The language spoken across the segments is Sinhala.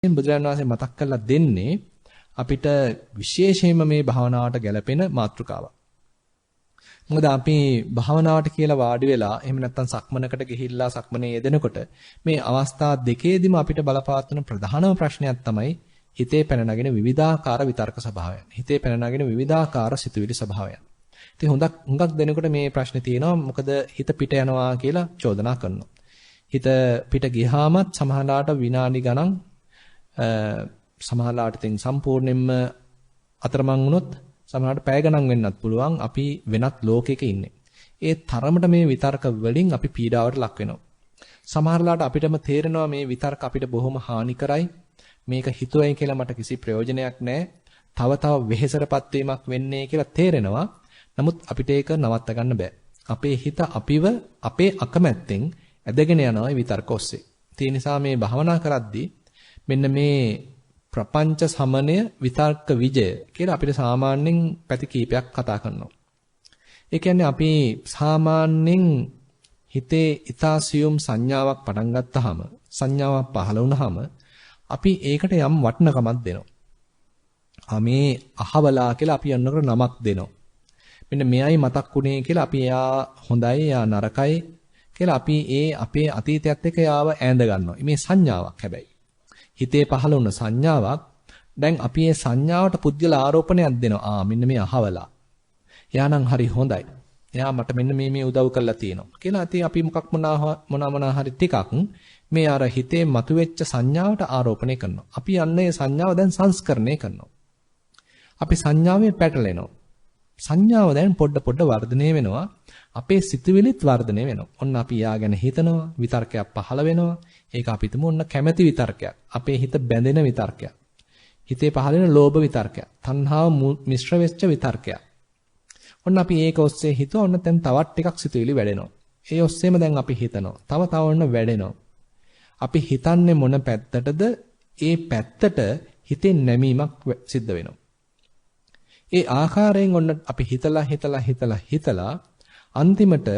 බුදුරජාණන් වහන්සේ මතක් කරලා දෙන්නේ අපිට විශේෂයෙන්ම මේ භාවනාවට ගැලපෙන මාතෘකාවක්. මොකද අපි භාවනාවට කියලා වාඩි වෙලා එහෙම නැත්නම් සක්මනකට ගිහිල්ලා සක්මනේ යෙදෙනකොට මේ අවස්ථා දෙකේදීම අපිට බලපාවන ප්‍රධානම ප්‍රශ්නයක් තමයි හිතේ පැන නගින විවිධාකාර විතර්ක ස්වභාවයන්. හිතේ පැන නගින විවිධාකාර සිතුවිලි ස්වභාවයන්. ඉතින් හුඟක් දෙනකොට මේ ප්‍රශ්නේ තියෙනවා මොකද හිත පිට යනවා කියලා චෝදනා කරනවා. හිත පිට ගියාමත් සමහරලාට විනාඩි ගණන් සමහරලාට තින් සම්පූර්ණයෙන්ම අතරමං වුණොත් සමහරලාට පැය ගණන් වෙන්නත් පුළුවන් අපි වෙනත් ලෝකයක ඉන්නේ. ඒ තරමට මේ විතර්ක වලින් අපි පීඩාවට ලක් වෙනවා. සමහරලාට අපිටම තේරෙනවා මේ විතර්ක අපිට බොහොම හානිකරයි. මේක හිතුවයි කියලා මට කිසි ප්‍රයෝජනයක් නැහැ. තව වෙහෙසටපත් වීමක් වෙන්නේ කියලා තේරෙනවා. නමුත් අපිට ඒක නවත්ත ගන්න බෑ. අපේ හිත අපිව අපේ අකමැත්තෙන් ඇදගෙන යනවා විතර්ක ඔස්සේ. ඒ නිසා මේ භවනා කරද්දී මෙන්න මේ ප්‍රපංච සමනය විතර්ක විජය කියලා අපිට සාමාන්‍යයෙන් පැති කීපයක් කතා කරනවා. ඒ කියන්නේ අපි සාමාන්‍යයෙන් හිතේ ඊතාසියුම් සංඥාවක් පටන් ගත්තාම සංඥාවක් පහළ වුණාම අපි ඒකට යම් වටිනකමක් දෙනවා. මේ අහවලා කියලා අපි යන්නකට නමක් දෙනවා. මෙන්න මෙයයි මතක්ුනේ කියලා අපි එයා හොඳයි එයා නරකයි කියලා අපි අපේ අතීතයත් එක්ක යාව ඈඳ ගන්නවා. මේ සංඥාවක් හැබැයි. හිතේ පහළ වුණ සංඥාවක් දැන් අපි මේ සංඥාවට පුද්ගල ආරෝපණයක් දෙනවා. මෙන්න මේ අහවලා. එයා නම් හරි හොඳයි. එයා මට මෙන්න මේ උදව් කරලා තියෙනවා. කියලා ඉතින් අපි මොනවා හරි ටිකක් මේ අර හිතේ මතුවෙච්ච සංඥාවට ආරෝපණය කරනවා. අපි යන්නේ සංඥාව දැන් සංස්කරණය කරනවා. අපි සංඥාවේ පැටලෙනවා. සංඥාව දැන් පොඩ වර්ධනය වෙනවා. අපේ සිතුවිලිත් වර්ධනය වෙනවා. ඔන්න අපි යා ගැන හිතනවා, විතර්කයක් පහළ වෙනවා. ඒක අපි හිතමු ඔන්න කැමැති විතර්කයක්. අපේ හිත බැඳෙන විතර්කයක්. හිතේ පහළ වෙන ලෝභ විතර්කයක්. තණ්හාව මිශ්‍ර වෙච්ච විතර්කයක්. ඔන්න අපි ඒක ඔස්සේ හිතුවා ඔන්න දැන් තවත් ටිකක් සිතුවිලි වැඩෙනවා. ඒ ඔස්සේම දැන් අපි හිතනවා. තව ඔන්න වැඩෙනවා. අපි හිතන්නේ මොන පැත්තටද? ඒ පැත්තට හිතේ නැමීමක් සිද්ධ වෙනවා. ඒ ආකාරයෙන් ඔන්න අපි හිතලා අන්තිමට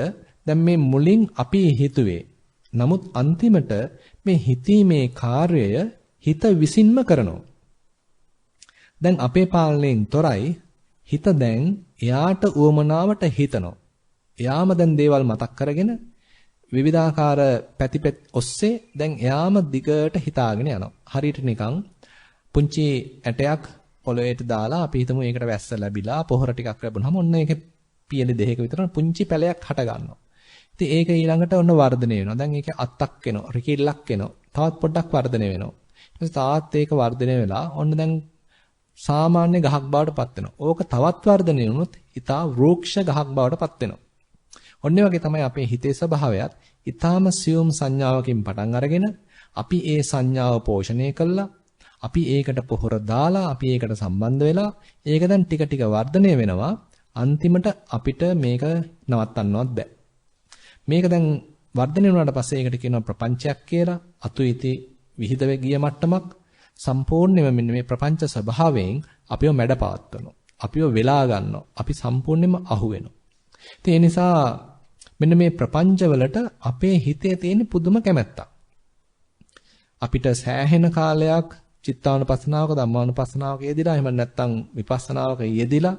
දැන් මේ මුලින් අපි හිතුවේ. නමුත් අන්තිමට මේ හිතීමේ කාර්යය හිත විසින්ම කරනවා. දැන් අපේ පාලනයෙන් තොරයි හිත දැන් එයාට උවමනාවට හිතනවා. එයාම දැන් දේවල් මතක් කරගෙන විවිධාකාර පැතිපෙත් ඔස්සේ දැන් එයාම දිගට හිතාගෙන යනවා. හරියට නිකන් පුංචි ඇටයක් පොළොවේට දාලා අපි හිතමු ඒකට වැස්ස ලැබිලා පොහොර ටිකක් ලැබුණාම ඔන්න ඒකේ පියලි දෙකක විතර පුංචි පැලයක් හට ගන්නවා. ඉතින් ඒක ඊළඟට ඔන්න වර්ධනය වෙනවා. දැන් ඒකේ අත්තක් එනවා, රිකිල්ලක් එනවා. තවත් පොඩ්ඩක් වර්ධනය වෙනවා. ඊට තාත් ඒක වර්ධනය වෙලා ඔන්න දැන් සාමාන්‍ය ගහක් බවට පත් වෙනවා. ඕක තවත් වර්ධනය වුණොත් ඊටා වෘක්ෂ ගහක් බවට පත් වෙනවා. ඔන්න වගේ තමයි අපේ හිතේ ස්වභාවයත් ඊටාම සියුම් සංඥාවකින් පටන් අරගෙන අපි ඒ සංඥාව පෝෂණය කළා අපි ඒකට පොහොර දාලා අපි ඒකට සම්බන්ධ වෙලා ඒක දැන් ටික ටික වර්ධනය වෙනවා අන්තිමට අපිට මේක නවත්තන්නවත් බෑ මේක දැන් වර්ධනය වුණාට පස්සේ ඒකට කියනවා ප්‍රපංචයක් කියලා අතු ඉති විහිද ගිය මට්ටමක් සම්පූර්ණයෙන්ම මෙන්න මේ ප්‍රපංච ස්වභාවයෙන් අපිව මැඩපවත්වනවා අපිව වෙලා ගන්නවා අපි සම්පූර්ණයෙන්ම අහු වෙනවා ඒ නිසා මෙන්න මේ ප්‍රපංච වලට අපේ හිතේ තියෙන පුදුම කැමැත්තක් අපිට සෑහෙන කාලයක් චිත්තානුපස්සනාවක ධම්මානුපස්සනාවක යෙදිලා එහෙම නැත්නම් විපස්සනාවක යෙදිලා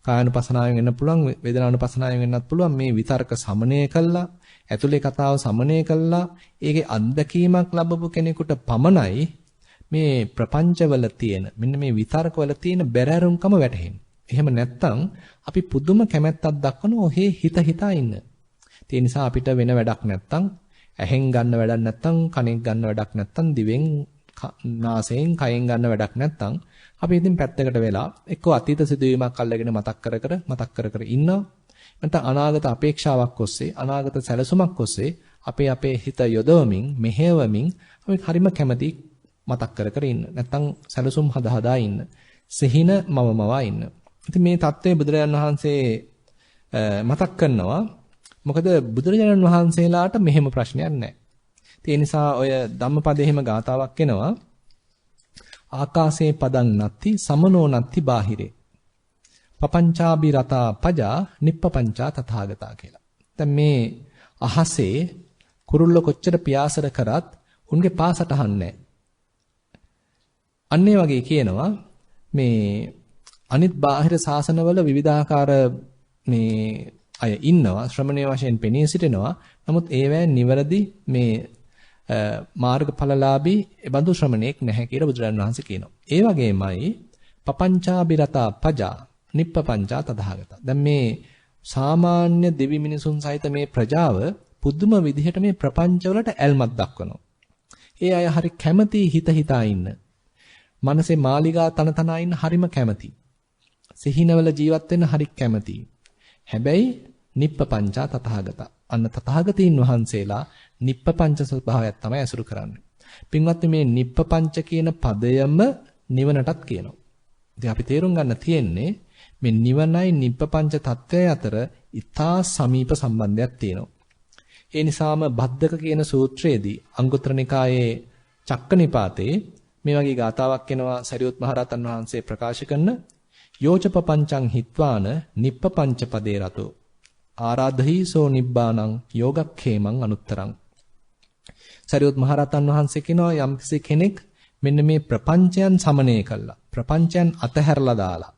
කායानुපස්සනාවෙන් වෙන්න පුළුවන් වේදනානුපස්සනාවෙන් වෙන්නත් පුළුවන් මේ විතර්ක සමනය කළා ඇතුලේ කතාව සමනය කළා ඒකේ අත්දැකීමක් ලැබපු කෙනෙකුට පමණයි මේ ප්‍රපංචවල තියෙන මෙන්න මේ විතර්කවල තියෙන බැරෑරුම්කම වැටහෙන්නේ. එහෙම නැත්නම් අපි පුදුම කැමැත්තක් දක්වන ඔහේ හිතා ඉන්න. ඒ නිසා අපිට වෙන වැඩක් නැත්නම් ඇහෙන් ගන්න වැඩක් නැත්නම් කනෙන් ගන්න වැඩක් නැත්නම් දිවෙන් නාසයෙන් කයෙන් ගන්න වැඩක් නැත්නම් අපි ඉතින් පැත්තකට වෙලා එක්ක අතීත සිදුවීමක් අල්ලගෙන මතක් කර ඉන්නවා නැත්නම් අනාගත අපේක්ෂාවක් ඔස්සේ අනාගත සැලසුමක් ඔස්සේ අපේ හිත යොදවමින් මෙහෙවමින් අපි හරිම කැමති මතක් කර ඉන්න නැත්නම් සැලසුම් හදා ඉන්න සිහින මවමවා ඉන්න ඉතින් මේ தત્ත්වය බුදුරජාණන් වහන්සේ මතක් කරනවා මොකද බුදුරජාණන් වහන්සේලාට මෙහෙම ප්‍රශ්නයක් නැහැ. ඒ නිසා ඔය ධම්මපදයේම ගාතාවක් එනවා. ආකාසේ පදං නත්ති සමනෝ නත්ති බාහිරේ. පපංචාබි රතා පජා නිප්පපංචා තථාගතා කියලා. දැන් මේ අහසේ කුරුල්ල කොච්චර පියාසර කරත් උන්ගේ පාසටහන් නැහැ. අන්න ඒ වගේ කියනවා මේ අනිත් බාහිර ශාසනවල විවිධාකාර මේ අය ඉන්නවා ශ්‍රමණේ වශයෙන් පෙනී සිටිනවා. නමුත් ඒවැය නිවැරදි මේ මාර්ගඵලලාභී එබඳු ශ්‍රමණේක් නැහැ කියලා බුදුරජාණන් වහන්සේ කියනවා. ඒ වගේමයි පපංචාබිරතා පජා නිප්පපංචා තථාගතා. දැන් මේ සාමාන්‍ය දෙවි මිනිසුන් සහිත මේ ප්‍රජාව පුදුම විදිහට මේ ප්‍රපංච වලට ඇල්මක් දක්වනවා. ඒ අය හරි කැමති හිත හිතා ඉන්න. මනසේ මාලිගා තන තනා ඉන්න හරිම කැමති. සිහිනවල ජීවත් වෙන්න හරි කැමති. හැබැයි නිප්පපංචා තථාගතා. අන්න තථාගතීන් වහන්සේලා නිප්පපංච ස්වභාවයක් තමයි අසුරු කරන්නේ. පින්වත්නි මේ නිප්පපංච කියන පදයම නිවනටත් කියනවා. ඉතින් අපි තේරුම් ගන්න තියෙන්නේ මේ නිවනයි නිප්පපංච තත්වය අතර ඊටා සමීප සම්බන්ධයක් තියෙනවා. ඒ නිසාම බද්දක කියන සූත්‍රයේදී අංගුත්තර නිකායේ චක්කනිපාතේ මේ වගේ ගාතාවක් එනවා සරියුත් මහරහතන් වහන්සේ ප්‍රකාශ කරන යෝචපපංචං හිත්වාන නිප්පපංච පදේ රතෝ ආරාධහීසෝ නිබ්බානං යෝගක්ඛේමං අනුත්තරං. සරියුත් මහරහතන් වහන්සේ කියනවා යම්කිසි කෙනෙක් මෙන්න මේ ප්‍රපංචයන් සමනය කළා. ප්‍රපංචයන් අතහැරලා දාලා.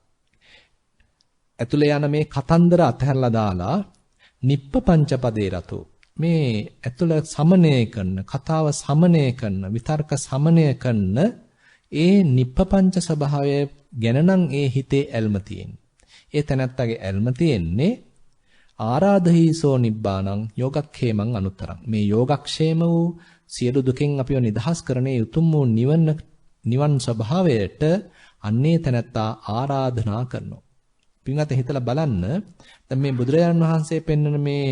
ඇතුලේ යන මේ කතන්දර අතහැරලා දාලා නිප්පපංච පදේ රතෝ මේ ඇතුළ සමනය කරන කතාව සමනය කරන විතර්ක සමනය කරන ඒ නිප්පපංච ස්වභාවය ගැන නම් ඒ හිතේ ඇල්ම තියෙන්නේ. ඒ තැනත්තගේ ඇල්ම තියෙන්නේ ආරාධහීසෝ නිබ්බානං යෝගක්ඛේමං අනුත්තරං. මේ යෝගක්ෂේම වූ සියලු දුකෙන් අපිව නිදහස් කරන්නේ උතුම් වූ නිවන් ස්වභාවයට අන්නේ තැනත්තා ආරාධනා කරනවා. පින්වත් හිතලා බලන්න දැන් මේ බුදුරජාණන් වහන්සේ පෙන්වන මේ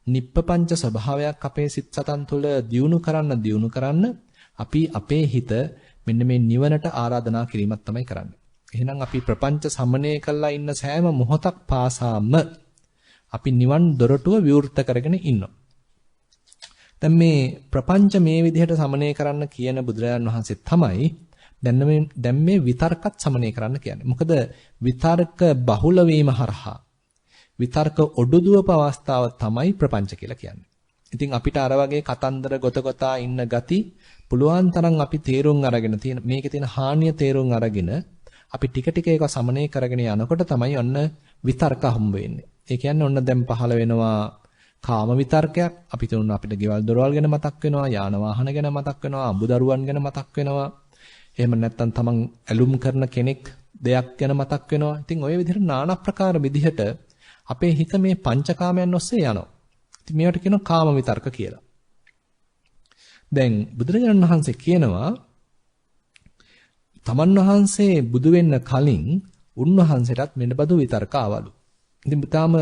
නිප්පපංච ස්වභාවයක් අපේ සිත් සතන් තුළ දියුණු කරන්න අපි අපේ හිත මෙන්න මේ නිවනට ආරාධනා කිරීමක් තමයි කරන්නේ. එහෙනම් අපි ප්‍රපංච සමනය කළා ඉන්න සෑම මොහොතක් පාසාම අපි නිවන් දොරටුව විවෘත කරගෙන ඉන්නවා. දැන් මේ ප්‍රපංච මේ විදිහට සමනය කරන්න කියන බුදුරජාණන් වහන්සේ තමයි දැන් මේ විතර්කත් සමනය කරන්න කියන්නේ. මොකද විතර්ක බහුල වීම හරහා විතර්ක ඔඩුදුවප අවස්ථාව තමයි ප්‍රපංච කියලා කියන්නේ. ඉතින් අපිට අර වගේ කතන්දර ගොතගොතා ඉන්න ගති පුළුවන් තරම් අපි තේරුම් අරගෙන තියෙන මේකේ තියෙන හානිය තේරුම් අරගෙන අපි ටික ටික ඒක සමනය කරගෙන යනකොට තමයි ඔන්න විතර්ක හම්බ වෙන්නේ. ඒ කියන්නේ ඔන්න දැන් පහළ වෙනවා කාම විතර්කයක්. අපි තුන් අපිට ගෙවල් දොරවල් ගැන මතක් වෙනවා, යාන වාහන ගැන මතක් වෙනවා, අඹදරුවන් ගැන මතක් වෙනවා. එහෙම නැත්නම් තමන් ඇලුම් කරන කෙනෙක් දෙයක් ගැන මතක් වෙනවා. ඉතින් ওই විදිහට নানা ප්‍රකාර විදිහට අපේ හිත මේ පංචකාමයන් ඔස්සේ යනවා. ඉතින් මේවට කියනවා කාම විතර්ක කියලා. දැන් බුදුරජාණන් වහන්සේ කියනවා තමන් වහන්සේ බුදු වෙන්න කලින් උන්වහන්සේටත් මෙන්න බඳු විතර්ක ආවලු. ඉතින් තාම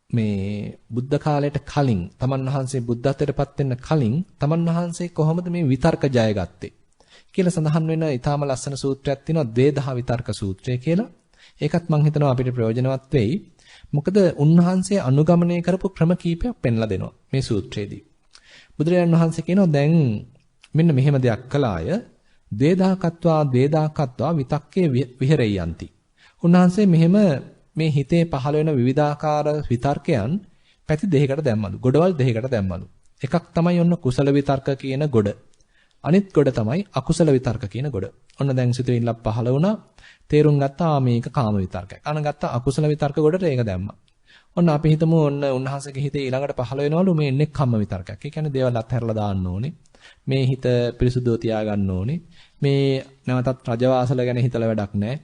මේ බුද්ධ කාලයට කලින් තමන් වහන්සේ බුද්ධත්වයටපත් වෙන්න කලින් තමන් වහන්සේ කොහොමද මේ විතර්ක ජයගත්තේ කියලා සඳහන් වෙන ඊටාම ලස්සන සූත්‍රයක් තියෙනවා ද්වේදහ විතර්ක සූත්‍රය කියලා. ඒකත් මම හිතනවා අපිට ප්‍රයෝජනවත් වෙයි. මොකද උන්වහන්සේ අනුගමනය කරපු ක්‍රම කීපයක් පෙන්ලා දෙනවා මේ සූත්‍රයේදී. බුදුරජාණන් වහන්සේ කියනවා දැන් මෙන්න මෙහෙම දෙයක් කළාය. ද්වේදාකත්වා විතක්කේ විහෙරෙයන්ති. උන්වහන්සේ මෙහෙම මේ හිතේ පහළ වෙන විවිධාකාර විතර්කයන් පැති දෙකකට දැම්මලු. ගොඩවල් දෙකකට දැම්මලු. එකක් තමයි ඔන්න කුසල විතර්ක කියන ගොඩ. අනිත් ගොඩ තමයි අකුසල විතර්ක කියන ගොඩ. ඔන්න දැන් සිතුවිල්ලක් පහළ වුණා. තේරුම් ගත්තා මේක කාම විතර්කයක්. අනගත්තා අකුසල විතර්ක ගොඩට ඒක දැම්මා. ඔන්න අපි හිතමු ඔන්න උන්වහන්සේගේ හිතේ ඊළඟට පහළ වෙනවලු මේ නෙක්ඛම්ම විතර්කයක්. ඒ කියන්නේ දේවල් අත්හැරලා දාන්න ඕනේ. මේ හිත පිරිසුදුව තියාගන්න ඕනේ. මේ නැවතත් රජවාසල ගැන හිතලා වැඩක් නැහැ.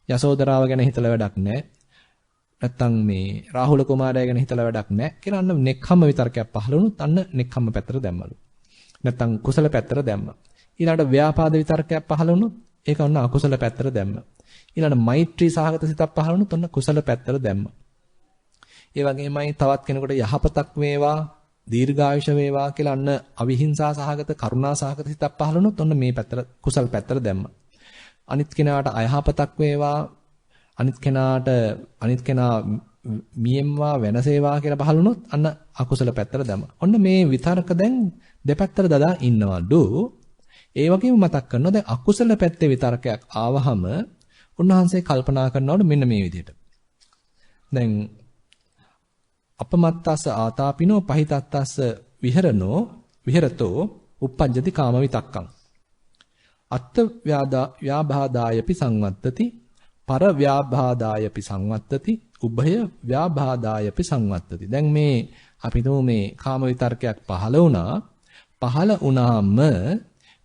යසෝදරාව ගැන හිතලා වැඩක් නැහැ. නැත්තම් මේ රාහුල කුමාරයා ගැන හිතලා වැඩක් නැහැ කියලා අන්න නෙක්ඛම්ම විතර්කයක් පහළ වුණොත් අන්න නෙක්ඛම්ම පැත්තට දැම්මලු. නැත්තම් කුසල පැත්තට දැම්මා. ඊළඟට ව්‍යාපාද විතර්කයක් පහළ වුණොත් ඒක ඔන්න අකුසල පැත්තට දැම්මා. ඊළඟට මෛත්‍රී සහගත සිතක් පහළ වුණොත් ඔන්න කුසල පැත්තට දැම්මා. ඒ වගේමයි තවත් කෙනෙකුට යහපතක් වේවා, දීර්ඝායුෂ වේවා කියලා අන්න අවිහිංසා සහගත, කරුණා සහගත සිතක් පහළ වුණොත් ඔන්න මේ පැත්තට කුසල පැත්තට දැම්මා. අනිත් කෙනාට අයහපතක් වේවා, අනිත් කෙනා මියෙම්වා වෙනසේවා කියලා පහළ වුණොත් අන්න අකුසල පැත්තට දැම්මා. ඔන්න මේ විතර්ක දැන් දෙපැත්තට දදා ඉන්නවලු. ඒ වගේම මතක් කරනවා දැන් අකුසල පැත්තේ විතර්කයක් ආවහම උන්වහන්සේ කල්පනා කරනවලු මෙන්න මේ විදිහට. දැන් අපමත්තස්ස ආතාපිනෝ පහිතත්තස්ස විහෙරනෝ විහෙරතෝ uppajjati කාම විතක්කං අත්ත ව්‍යාබාදායපි සංවත්තති පර ව්‍යාබාදායපි සංවත්තති උභය ව්‍යාබාදායපි සංවත්තති. දැන් මේ අපි මේ කාම විතර්කයක් පහළ වුණාම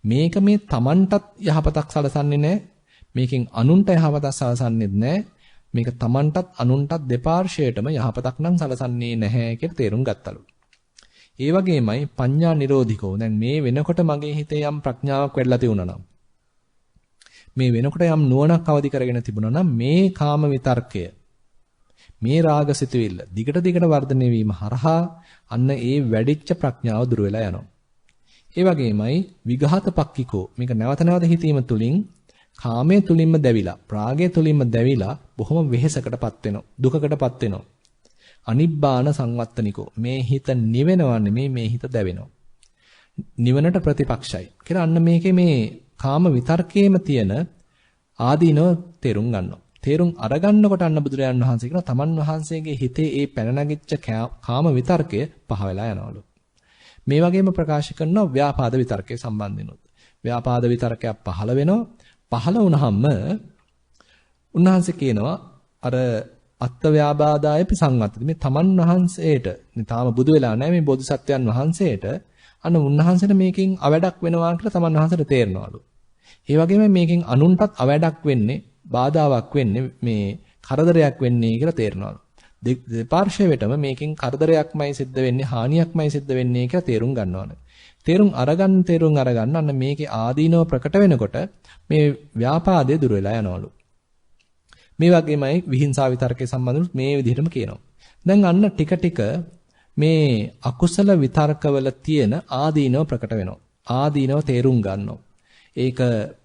මේක මේ Tamanටත් යහපතක් සලසන්නේ නැහැ. මේකෙන් අනුන්ට යහපතක් සලසන්නේත් නැහැ. මේක Tamanටත් අනුන්ටත් දෙපාර්ශ්වයටම යහපතක් නම් සලසන්නේ නැහැ කියලා තේරුම් ගත්තලු. ඒ වගේමයි පඤ්ඤා නිරෝධිකෝ. දැන් මේ වෙනකොට මගේ හිතේ යම් ප්‍රඥාවක් වැඩිලා තියුණා නම් මේ වෙනකොට යම් නුවණක් අවදි කරගෙන තිබුණා නම් මේ කාම විතර්කය මේ රාගසිතුවිල්ල දිගට වර්ධනය වීම හරහා අන්න ඒ වැඩිච්ච ප්‍රඥාව දුර වෙලා යනවා. ඒ වගේමයි විඝාත පක්ඛිකෝ. මේක නැවත නැවත හිතීම තුලින් කාමයේ තුලින්ම දැවිලා, රාගයේ තුලින්ම දැවිලා බොහොම වෙහෙසකටපත් වෙනවා. දුකකටපත් වෙනවා. අනිබ්බාන සංවත්තනිකෝ. මේ හිත නිවෙනවා නෙමේ මේ හිත දැවෙනවා. නිවනට ප්‍රතිපක්ෂයි. කියලා අන්න මේකේ මේ කාම විතර්කයේම තියෙන ආදීනව තේරුම් ගන්නවා. තේරුම් අරගන්නකොට අන්න බුදුරජාණන් වහන්සේ කියනවා තමන් වහන්සේගේ හිතේ ඒ පැන නැගිච්ච කාම විතර්කය පහ වෙලා යනවලු. මේ වගේම ප්‍රකාශ කරනවා ව්‍යාපාද විතර්කයේ සම්බන්ධිනුත්. ව්‍යාපාද විතර්කයක් පහළ වෙනවා. පහළ වුණාම උන්වහන්සේ කියනවා අර අත්ත ව්‍යාබාදායපි සංවත්තති. මේ තමන් වහන්සේට තාම බුදු වෙලා නැහැ මේ බෝධිසත්වයන් වහන්සේට අන්න උන්වහන්සේට මේකෙන් අවඩක් වෙනවා කියලා තමන් වහන්සේට තේරෙනවලු. ඒ වගේම මේකෙන් අනුන්ටත් අවඩක් වෙන්නේ බාධාවක් වෙන්නේ මේ කරදරයක් වෙන්නේ කියලා තේරෙනවලු. දෙපාර්ශ්වයටම මේකෙන් කරදරයක්මයි සිද්ධ වෙන්නේ හානියක්මයි සිද්ධ වෙන්නේ කියලා තේරුම් ගන්නවනේ. තේරුම් අරගන්න අන්න මේකේ ආදීනව ප්‍රකට වෙනකොට මේ ව්‍යාපාදයේ දුර වෙලා යනවලු. මේ වගේමයි විහිංසාව විතර්කයේ සම්බන්ධව මේ විදිහටම කියනවා. දැන් අන්න ටික මේ අකුසල විතර්කවල තියෙන ආදීනව ප්‍රකට වෙනවා. ආදීනව තේරුම් ගන්නවා. ඒක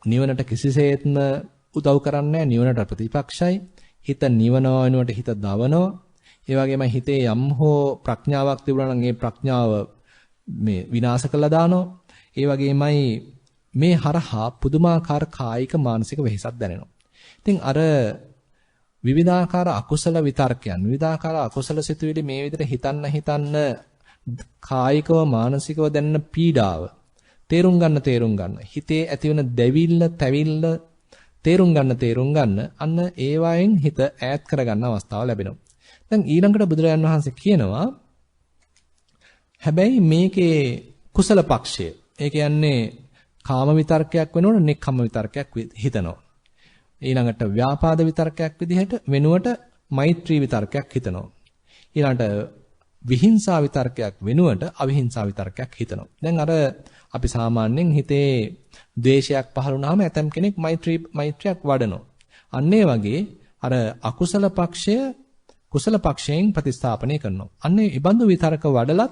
නිවනට කිසිසේත්ම උදව් කරන්නේ නැහැ. නිවනට ප්‍රතිපක්ෂයි. හිත නිවනවා වෙනුවට හිත දවනවා. ඒ වගේම හිතේ යම් හෝ ප්‍රඥාවක් තිබුණා නම් ඒ ප්‍රඥාව මේ විනාශ කළා දානවා. ඒ වගේමයි මේ හරහා පුදුමාකාර කායික මානසික වෙහෙසක් දැනෙනවා. ඉතින් අර විවිධාකාර අකුසල විතර්කයන් විවිධාකාර අකුසල සිතුවිලි මේ විදිහට හිතන්න කායිකව මානසිකව දැනෙන පීඩාව තේරුම් ගන්න හිතේ ඇතිවන දැවිල්ල තැවිල්ල තේරුම් ගන්න අන්න ඒවායින් හිත ඈත් කරගන්න අවස්ථාව ලැබෙනවා. දැන් ඊළඟට බුදුරජාන් වහන්සේ කියනවා හැබැයි මේකේ කුසල පක්ෂය. ඒ කියන්නේ කාම විතර්කයක් වෙනකොට නෙක්ඛම්ම විතර්කයක් හිතනවා. ඊළඟට ව්‍යාපාද විතර්කයක් විදිහට වෙනුවට මෛත්‍රී විතර්කයක් හිතනවා. ඊළඟට විහිංසා විතර්කයක් වෙනුවට අවිහිංසා විතර්කයක් හිතනවා. දැන් අර අපි සාමාන්‍යයෙන් හිතේ ද්වේෂයක් පහළ වුණාම ඇතම් කෙනෙක් මෛත්‍රියක් වඩනවා. අන්න ඒ වගේ අර අකුසල පක්ෂය කුසල පක්ෂයෙන් ප්‍රතිස්ථාපනය කරනවා. අන්න ඒ ඉබඳු විතර්ක වඩලත්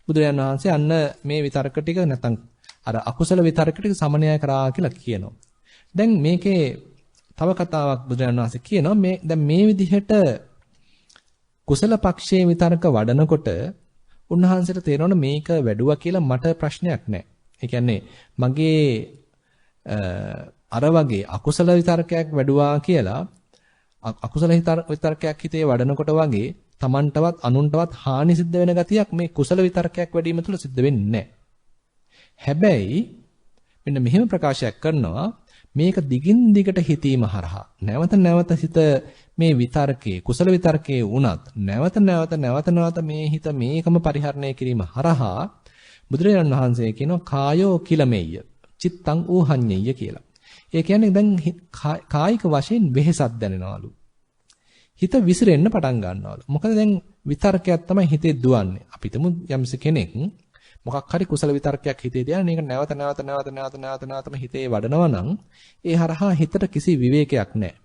බුදුරජාණන් වහන්සේ අන්න මේ විතර්ක ටික නැත්නම් අර අකුසල විතර්ක ටික සමනය කරා කියලා කියනවා. දැන් මේකේ තව කතාවක් බුදුරජාණන් වහන්සේ කියනවා දැන් මේ විදිහට කුසල පක්ෂයේ විතර්ක වඩනකොට උන්වහන්සේට තේරෙනවා මේක වැඩුවා කියලා මට ප්‍රශ්නයක් නැහැ. ඒ කියන්නේ මගේ අර වගේ අකුසල විතර්කයක් වැඩුවා කියලා අකුසල විතර්කයක් හිතේ වඩනකොට වගේ Tamanටවත් අනුන්ටවත් හානි සිද්ධ වෙන ගතියක් මේ කුසල විතර්කයක් වැඩිම තුල සිද්ධ වෙන්නේ නැහැ. හැබැයි මෙන්න මෙහෙම ප්‍රකාශයක් කරනවා මේක දිගින් දිගට හිතීම හරහා නැවත හිත මේ විතර්කයේ කුසල විතර්කයේ වුණත් නැවත මේ හිත මේකම පරිහරණය කිරීම හරහා බුදුරජාණන් වහන්සේ කියනවා කායෝ කිලමෙය්‍ය චිත්තං ඌහඤ්ඤෙය්‍ය කියලා. ඒ කියන්නේ දැන් කායික වශයෙන් වෙහෙසක් දැනෙනවලු. හිත විසිරෙන්න පටන් ගන්නවලු. මොකද දැන් විතර්කයක් තමයි හිතේ දුවන්නේ. අපි හිතමු යම්ස කෙනෙක් මොකක් හරි කුසල විතර්කයක් හිතේ තියන මේක නැවතම හිතේ වඩනවා නම් ඒ හරහා හිතට කිසි විවේකයක් නැහැ.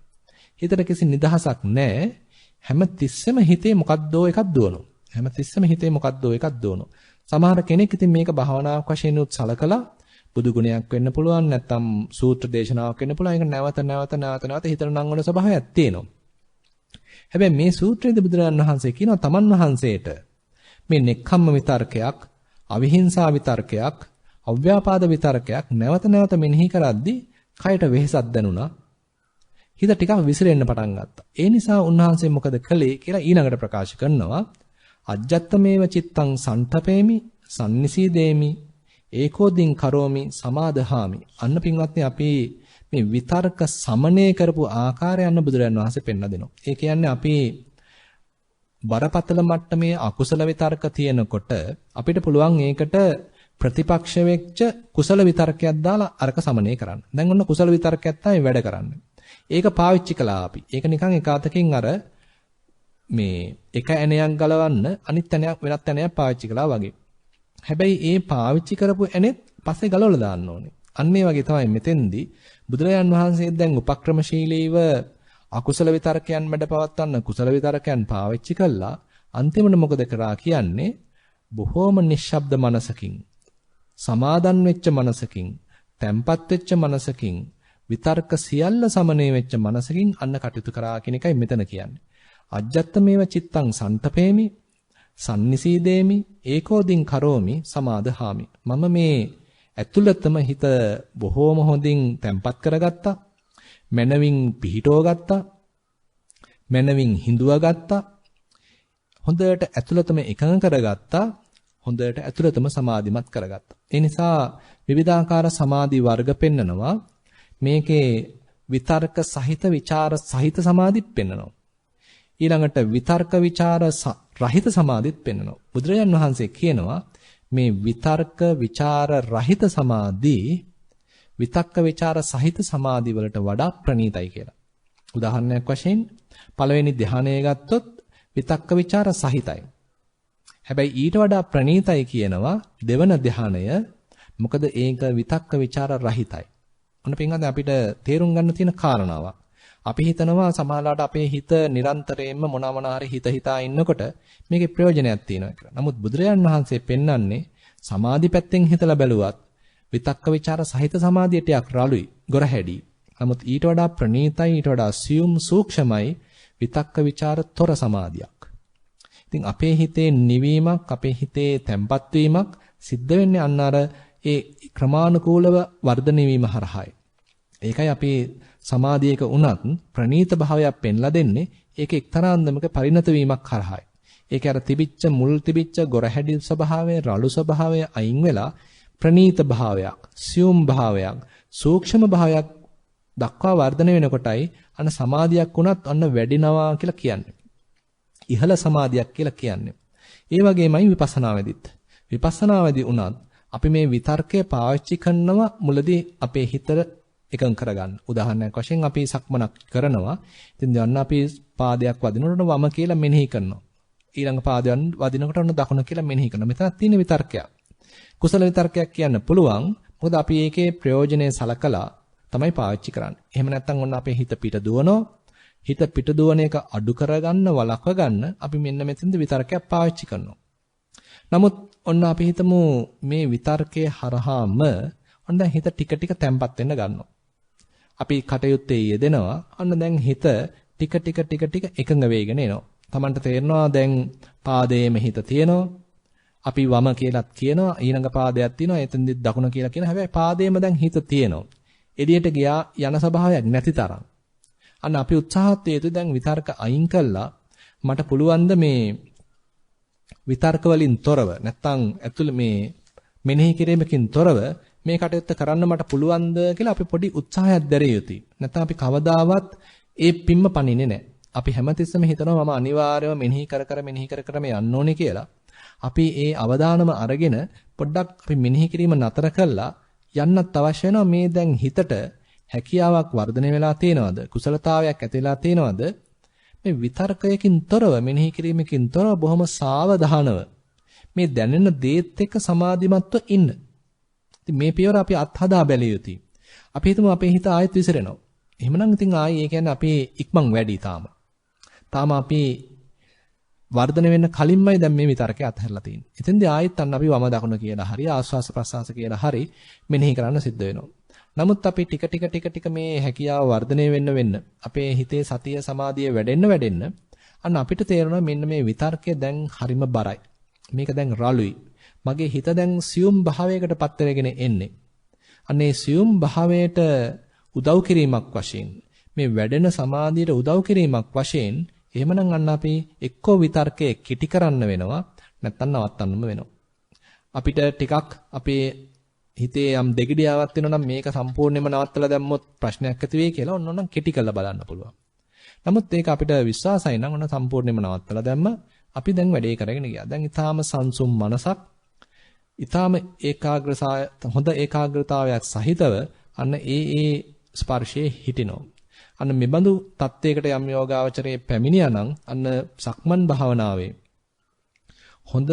හිතට කිසි නිදහසක් නැහැ. හැම තිස්සෙම හිතේ මොකද්දෝ එකක් දුවනවා. සමහර කෙනෙක් ඉතින් මේක භාවනාවක් වශයෙන් උත් සලකලා බුදු ගුණයක් වෙන්න පුළුවන් නැත්නම් සූත්‍ර දේශනාවක් වෙන්න පුළුවන්. ඒක නැවත හිතට නංවන ස්වභාවයක් තියෙනවා. හැබැයි මේ සූත්‍රයේදී බුදුරජාණන් වහන්සේ කියනවා තමන් වහන්සේට මේ නෙක්ඛම්ම විතර්කයක් අවිහිංසා විතර්කයක් අව්‍යාපාද විතර්කයක් නැවත මෙනෙහි කරද්දී කයට වෙහෙසක් දැනුණා. හිත ටිකක් විසිරෙන්න පටන් ගත්තා. ඒ නිසා උන්වහන්සේ මොකද කළේ කියලා ඊළඟට ප්‍රකාශ කරනවා. අජ්ජත්තමේව චිත්තං සන්තපේමි සම්නිසීදේමි. ඒකෝදින් කරෝමි සමාදහාමි. අන්න පින්වත්නි අපි මේ විතර්ක සමනය කරපු ආකාරය අන්න බුදුරජාණන් වහන්සේ පෙන්වා දෙනවා. ඒ කියන්නේ අපි බරපතල මට්ටමේ අකුසල විතර්ක තියෙනකොට අපිට පුළුවන් ඒකට ප්‍රතිපක්ෂ වෙච්ච කුසල විතර්කයක් දාලා අරක සමනය කරන්න. දැන් ඔන්න කුසල විතර්කයක් තමයි වැඩ කරන්නේ. ඒක පාවිච්චි කළා අපි. ඒක නිකන් එකාතකින් අර මේ එක ඇණයක් ගලවන්න අනිත් ඇණයක් වෙනත් ඇණයක් පාවිච්චි කළා වගේ. හැබැයි ඒ පාවිච්චි කරපු ඇණෙත් පස්සේ ගලවලා දාන්න ඕනේ. අන්න ඒ වගේ තමයි මෙතෙන්දී බුදුරජාන් වහන්සේ දැන් උපක්‍රමශීලීව අකුසල විතර්කයන් මැඩ පවත්වන්න කුසල විතර්කයන් පාවිච්චි කළා. අන්තිමට මොකද කරා කියන්නේ? බොහෝම නිශ්ශබ්ද මනසකින්, සමාදන් වෙච්ච මනසකින්, තැම්පත් වෙච්ච මනසකින්, විතර්ක සියල්ල සමනය වෙච්ච මනසකින් අන්න කටයුතු කරා කියන එකයි මෙතන කියන්නේ. අජ්ජත්තමේව චිත්තං සන්තපේමි සම්නිසීදේමි ඒකෝදින් කරෝමි සමාදහාමි. මම මේ ඇතුළතම හිත බොහෝම හොඳින් තැම්පත් කරගත්තා. මනවින් පිහිටව ගත්තා. මනවින් හිඳුවා ගත්තා. හොඳට ඇතුළතම එකඟ කරගත්තා. හොඳට ඇතුළතම සමාධිමත් කරගත්තා. ඒ නිසා විවිධාකාර සමාධි වර්ග පෙන්නනවා. මේකේ විතර්ක සහිත විචාර සහිත සමාධිත් පෙන්නනවා. ඊළඟට විතර්ක විචාර රහිත සමාධිත් පෙන්වනවා. බුදුරජාන් වහන්සේ කියනවා මේ විතර්ක විචාර රහිත සමාධි විතක්ක විචාර සහිත සමාධි වලට වඩා ප්‍රණීතයි කියලා. උදාහරණයක් වශයෙන් පළවෙනි ධ්‍යානය ගත්තොත් විතක්ක විචාර සහිතයි. හැබැයි ඊට වඩා ප්‍රණීතයි කියනවා දෙවන ධ්‍යානය. මොකද ඒක විතක්ක විචාර රහිතයි. ඔන්න පින්වත්නි අපිට තේරුම් ගන්න තියෙන කාරණාවක්. අපි හිතනවා සමහරවිට අපේ හිත නිරන්තරයෙන්ම මොනවා හරි හිතා ඉන්නකොට මේකේ ප්‍රයෝජනයක් තියෙනවා කියලා. නමුත් බුදුරජාන් වහන්සේ පෙන්වන්නේ සමාධි පැත්තෙන් හිතලා බැලුවත් විතක්ක ਵਿਚාර සහිත සමාධිය ටිකක් රළුයි, ගොරහැඩි. නමුත් ඊට වඩා ප්‍රණීතයි, ඊට වඩා සියුම් සූක්ෂමයි විතක්ක ਵਿਚාර තොර සමාධියක්. ඉතින් අපේ හිතේ නිවීමක්, අපේ හිතේ තැම්පත් වීමක් සිද්ධ වෙන්නේ අන්න අර ඒ ක්‍රමානුකූලව වර්ධනය වීම හරහායි. ඒකයි අපි සමාධියක උනත් ප්‍රණීත භාවයක් පෙන්ලා දෙන්නේ ඒක එක්තරා අන්දමක පරිණත වීමක් කරහායි. ඒක අර තිබිච්ච මුල් තිබිච්ච ගොරහැඩි ස්වභාවය, රළු ස්වභාවය අයින් වෙලා ප්‍රණීත භාවයක්, සියුම් භාවයක්, සූක්ෂම භාවයක් දක්වා වර්ධනය වෙනකොටයි අන්න සමාධියක් උනත් අන්න වැඩිනවා කියලා කියන්නේ. ඉහළ සමාධියක් කියලා කියන්නේ. ඒ වගේමයි විපස්සනාවේදීත්. විපස්සනාවේදී උනත් අපි මේ විතර්කය පාවිච්චි කරනවා මුලදී අපේ හිතට එකඟ කරගන්න. උදාහරණයක් වශයෙන් අපි සක්මනක් කරනවා. ඉතින් දැන් අපි පාදයක් වදිනකොට වම කියලා මෙනෙහි කරනවා. ඊළඟ පාදයෙන් වදිනකොට ඔන්න දකුණ කියලා මෙනෙහි කරනවා. මෙතන තියෙන විතර්කයක්. කුසල විතර්කයක් කියන්න පුළුවන්. මොකද අපි ඒකේ ප්‍රයෝජනේ සලකලා තමයි පාවිච්චි කරන්නේ. එහෙම නැත්නම් ඔන්න අපේ හිත පිට දුවනවා. හිත පිට දුවන එක අඩු කරගන්න, වළක්ව ගන්න අපි මෙන්න මෙතෙන්ද විතර්කයක් පාවිච්චි කරනවා. නමුත් ඔන්න අපි හිතමු මේ විතර්කයේ හරහාම ඔන්න දැන් හිත ටික ටික තැම්පත් වෙන්න ගන්නවා. අපි කටයුත්තේ යෙදෙනවා. අන්න දැන් හිත ටික ටික එකඟ වෙගෙන එනවා. Tamanට තේරෙනවා දැන් පාදයේම හිත තියෙනවා. අපි වම කියලාත් කියනවා. ඊළඟ පාදයක් තියෙනවා. එතෙන්දි දකුණ කියලා කියනවා. හැබැයි පාදයේම දැන් හිත තියෙනවා. එළියට ගියා යන ස්වභාවයක් නැති තරම්. අන්න අපි උත්සාහත් වේතු දැන් විතර්ක අයින් කළා. මට පුළුවන් ද මේ විතර්ක වලින් තොරව නැත්තම් ඇතුළ මේ මෙනෙහි කිරීමකින් තොරව මේ කටයුත්ත කරන්න මට පුළුවන්ද කියලා අපි පොඩි උත්සාහයක් දැරිය යුතුයි. නැත්නම් අපි කවදාවත් ඒ පිම්ම පණින්නේ නැහැ. අපි හැමතිස්සෙම හිතනවා මම අනිවාර්යයෙන්ම මෙනෙහි කර මේ යන්න ඕනේ කියලා. අපි ඒ අවදානම අරගෙන පොඩ්ඩක් අපි මෙනෙහි කිරීම නතර කළා යන්නත් අවශ්‍ය වෙනවා. මේ දැන් හිතට හැකියාවක් වර්ධනය වෙලා තියෙනවද? කුසලතාවයක් ඇති වෙලා තියෙනවද? මේ විතර්කයකින් තොරව මෙනෙහි කිරීමකින් තොරව බොහොම සාවධානව මේ දැනෙන දේත් එක්ක සමාධිමත්ව ඉන්න. ඉතින් මේ පියවර අපි අත්හදා බැලිය යුතුයි. අපි හිතමු අපේ හිත ආයෙත් විසිරෙනවා. එහෙමනම් ඉතින් ආයේ ඒ කියන්නේ අපි ඉක්මන් වැඩි තාම. තාම අපි වර්ධනය වෙන්න කලින්මයි දැන් මේ විතර්කය අත්හැරලා තියෙන්නේ. එතෙන්දී ආයෙත් අන්න අපි වම දකුණ කියලා හරි ආස්වාස ප්‍රසආස කියලා හරි මෙනෙහි කරන්න සිද්ධ වෙනවා. නමුත් අපි ටික මේ හැකියාව වර්ධනය වෙන්න අපේ හිතේ සතිය සමාධිය වැඩෙන්න අන්න අපිට තේරෙනවා මෙන්න මේ විතර්කය දැන් හරිම බරයි. මේක දැන් රළුයි. මගේ හිත දැන් සියුම් භාවයකට පත් වෙගෙන එන්නේ. අනේ සියුම් භාවයට උදව් කිරීමක් වශයෙන් මේ වැඩෙන සමාධියට උදව් කිරීමක් වශයෙන් එහෙමනම් අන්න අපි එක්කෝ විතර්කයේ කිටි කරන්න වෙනවා නැත්නම් නවත්තන්නම වෙනවා. අපිට ටිකක් අපේ හිතේ යම් දෙගිඩියාවක් වෙනවා නම් මේක සම්පූර්ණයෙන්ම නවත්තලා දැම්මොත් ප්‍රශ්නයක් ඇති වෙයි කියලා ඕනනම් කෙටි කරලා බලන්න පුළුවන්. නමුත් ඒක අපිට විශ්වාසයි නම් ඔන්න සම්පූර්ණයෙන්ම නවත්තලා දැම්ම අපි දැන් වැඩේ කරගෙන ගියා. දැන් ඊටාම සංසුම් මනසක් ඊටාම හොඳ ඒකාග්‍රතාවයක් සහිතව අන්න ඒ ස්පර්ශයේ හිටිනවා. අන්න මෙබඳු தත්වයකට යම් යෝගාවචරයේ පැමිණියා නම් අන්න සක්මන් භාවනාවේ හොඳ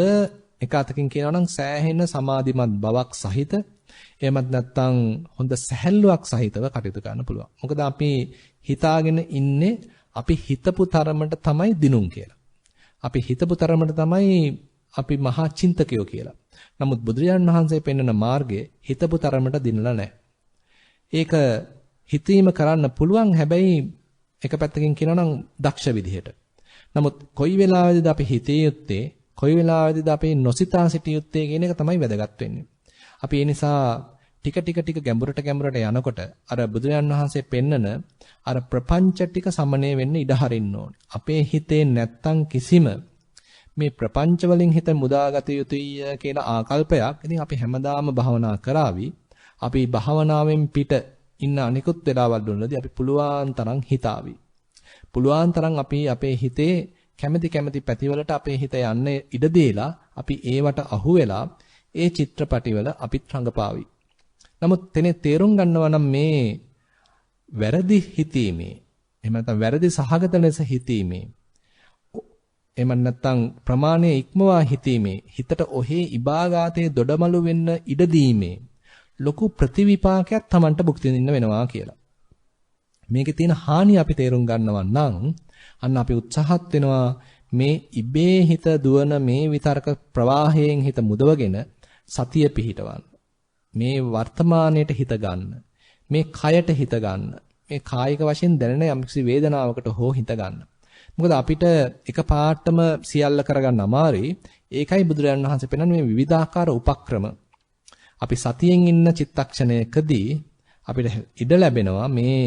එක අතකින් කියනවා නම් සෑහෙන සමාධිමත් බවක් සහිත එහෙමත් නැත්නම් හොඳ සැහැල්ලුවක් සහිතව කටයුතු කරන්න පුළුවන්. මොකද අපි හිතාගෙන ඉන්නේ අපි හිතපු තරමට තමයි දිනුම් කියලා. අපි හිතපු තරමට තමයි අපි මහා චින්තකයෝ කියලා. නමුත් බුදුරජාණන් වහන්සේ පෙන්වන මාර්ගය හිතපු තරමට දිනලා නැහැ. ඒක හිතීම කරන්න පුළුවන් හැබැයි එක පැත්තකින් කියනවා නම් දක්ෂ විදිහට. නමුත් කොයි වෙලාවෙද අපි හිතේ යුත්තේ කොයි වෙලාවෙද අපි නොසිතා සිටිය යුත්තේ කියන එක තමයි වැදගත් වෙන්නේ. අපි ඒ නිසා ටික ගැඹුරට යනකොට අර බුදුරජාන් වහන්සේ පෙන්නන අර ප්‍රපංච ටික සමනය වෙන්න ඉඩ හරින්න ඕනේ. අපේ හිතේ නැත්තම් කිසිම මේ ප්‍රපංච වලින් හිත මුදාගත යුතුය කියන ආකල්පයක්. ඉතින් අපි හැමදාම භාවනා කරાવી. අපි භාවනාවෙන් පිට ඉන්න අනිකුත් වෙලාවල් වලදී අපි පුලුවන් තරම් හිතාවි. පුලුවන් තරම් අපි අපේ හිතේ කැමැති පැතිවලට අපේ හිත යන්නේ ඉඩ දීලා අපි ඒවට අහු වෙලා ඒ චිත්‍රපටිවල අපිත් රඟපාවි. නමුත් තනේ තේරුම් ගන්නවා නම් මේ වැරදි හිතීමේ එහෙම නැත්නම් වැරදි සහගත ලෙස හිතීමේ එහෙම නැත්නම් ප්‍රමාණයේ ඉක්මවා හිතීමේ හිතට ඔහේ ඉබාගාතේ දොඩමලු වෙන්න ඉඩ දීමේ ලොකු ප්‍රතිවිපාකයක් Tamanට භුක්ති විඳින්න වෙනවා කියලා. මේකේ තියෙන හානිය අපි තේරුම් ගන්නවා නම් අන්න අපි උත්සාහත් වෙනවා මේ ඉබේ හිත දුවන මේ විතරක ප්‍රවාහයෙන් හිත මුදවගෙන සතිය පිහිටවන්න. මේ වර්තමානයේට හිත ගන්න. මේ කයට හිත ගන්න. මේ කායික වශයෙන් දැනෙන යම්කිසි වේදනාවකට හෝ හිත ගන්න. මොකද අපිට එක පාටම සියල්ල කරගන්න අමාරුයි. ඒකයි බුදුරජාණන් වහන්සේ පෙන්නන්නේ මේ විවිධාකාර උපක්‍රම. අපි සතියෙන් ඉන්න චිත්තක්ෂණයකදී අපිට ඉඩ ලැබෙනවා මේ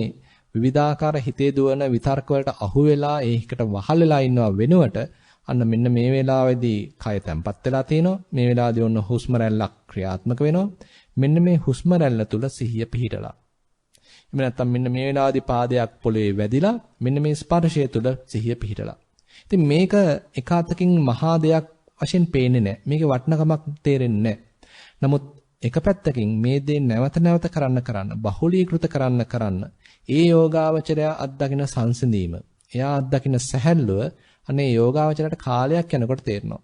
විවිධාකාර හිතේ දුවන විතර්ක වලට අහු වෙලා ඒකට වහල් වෙලා ඉන්නව වෙනුවට අන්න මෙන්න මේ වෙලාවේදී කය තැම්පත් වෙලා තිනවා. මේ වෙලාවේදී ඔන්න හුස්ම රැල්ලක් ක්‍රියාත්මක වෙනවා. මෙන්න මේ හුස්ම රැල්ල තුල සිහිය පිහිටලා. එහෙම නැත්නම් මෙන්න මේ වෙලාවේදී පාදයක් පොළවේ වැදිලා මෙන්න මේ ස්පර්ශය තුල සිහිය පිහිටලා. ඉතින් මේක එක අතකින් මහා දෙයක් වශයෙන් පේන්නේ නැහැ. මේකේ වටිනකමක් තේරෙන්නේ නැහැ. නමුත් එක පැත්තකින් මේ දේ නැවත කරන්න බහුලීකృత කරන්න ඒ යෝගාවචරය අත්දකින සංසිඳීම එයා අත්දකින සැහැල්ලුව අනේ යෝගාවචරයට කාලයක් යනකොට තේරෙනවා.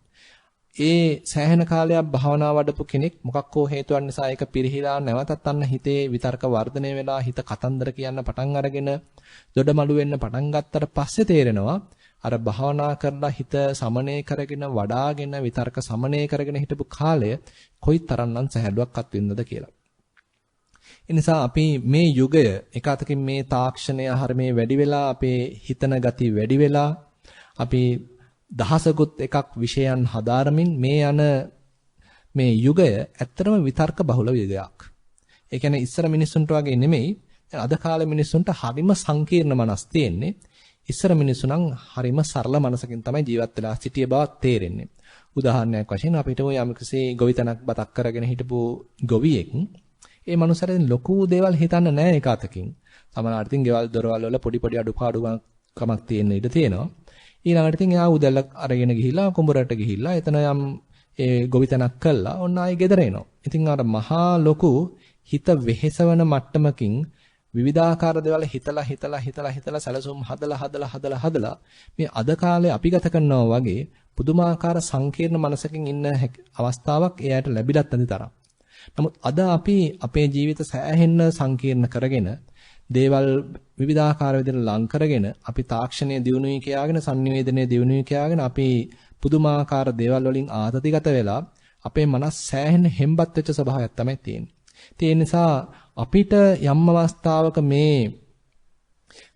ඒ සෑහෙන කාලයක් භාවනා වඩපු කෙනෙක් මොකක් හෝ හේතුවක් නිසා ඒක පිරිහිලා නැවතත් අන්න හිතේ විතර්ක වර්ධනය වෙලා හිත කතන්දර කියන්න පටන් අරගෙන දොඩමළු වෙන්න පටන් ගත්තට පස්සේ තේරෙනවා අර භාවනා කරලා හිත සමනය කරගෙන වඩාගෙන විතර්ක සමනය කරගෙන හිටපු කාලය කොයි තරම්නම් සැහැල්ලුවක් අත්විඳද කියලා. ඒ නිසා අපි මේ යුගය එක අතකින් මේ තාක්ෂණය හරමේ වැඩි වෙලා අපේ හිතන ගති වැඩි වෙලා අපි දහසකුත් එකක් විෂයන් හදාරමින් මේ යන මේ යුගය ඇත්තටම විතර්ක බහුල යුගයක්. ඒ කියන්නේ ඉස්සර මිනිස්සුන්ට වගේ නෙමෙයි. අද කාලේ මිනිස්සුන්ට හරිම සංකීර්ණ මනස් තියෙන්නේ. ඉස්සර මිනිස්සු නම් හරිම සරල මනසකින් තමයි ජීවත් වෙලා සිටිය බව තේරෙන්නේ. උදාහරණයක් වශයෙන් අපිට ඔය යම්කිසි ගොවිතැනක් බතක් කරගෙන හිටපු ගොවියෙක් ඒ මනුස්සයාට ලොකු දේවල් හිතන්න නෑ ඒක අතකින්. සමහරවිට ඉතින් ගෙවල් දොරවල් වල පොඩි අඩුපාඩුකමක් තියෙන ඉඩ තියෙනවා. ඊළඟට ඉතින් එයා උදැල්ල අරගෙන ගිහිල්ලා කුඹරට ගිහිල්ලා එතන යම් ඒ ගොවිතැනක් කළා. ඔන්න ආයෙ ගෙදර එනවා. ඉතින් අර මහා ලොකු හිත වෙහෙසවන මට්ටමකින් විවිධාකාර දේවල් හිතලා සැලසුම් හදලා මේ අද කාලේ අපි ගත කරනවා වගේ පුදුමාකාර සංකීර්ණ මනසකින් ඉන්න අවස්ථාවක් එයාට ලැබිලත් නැති තරම්. නමුත් අද අපි අපේ ජීවිත සෑහෙන්න සංකීර්ණ කරගෙන දේවල් විවිධාකාර විදිහට ලං කරගෙන අපි තාක්ෂණයේ දියුණුවයි කියාගෙන sannivedanaya දියුණුවයි කියාගෙන අපි පුදුමාකාර දේවල් වලින් ආතතිගත වෙලා අපේ මනස් සෑහෙන හෙම්බත් වෙච්ච ස්වභාවයක් තමයි තියෙන්නේ. ඒ නිසා අපිට යම් අවස්ථාවක මේ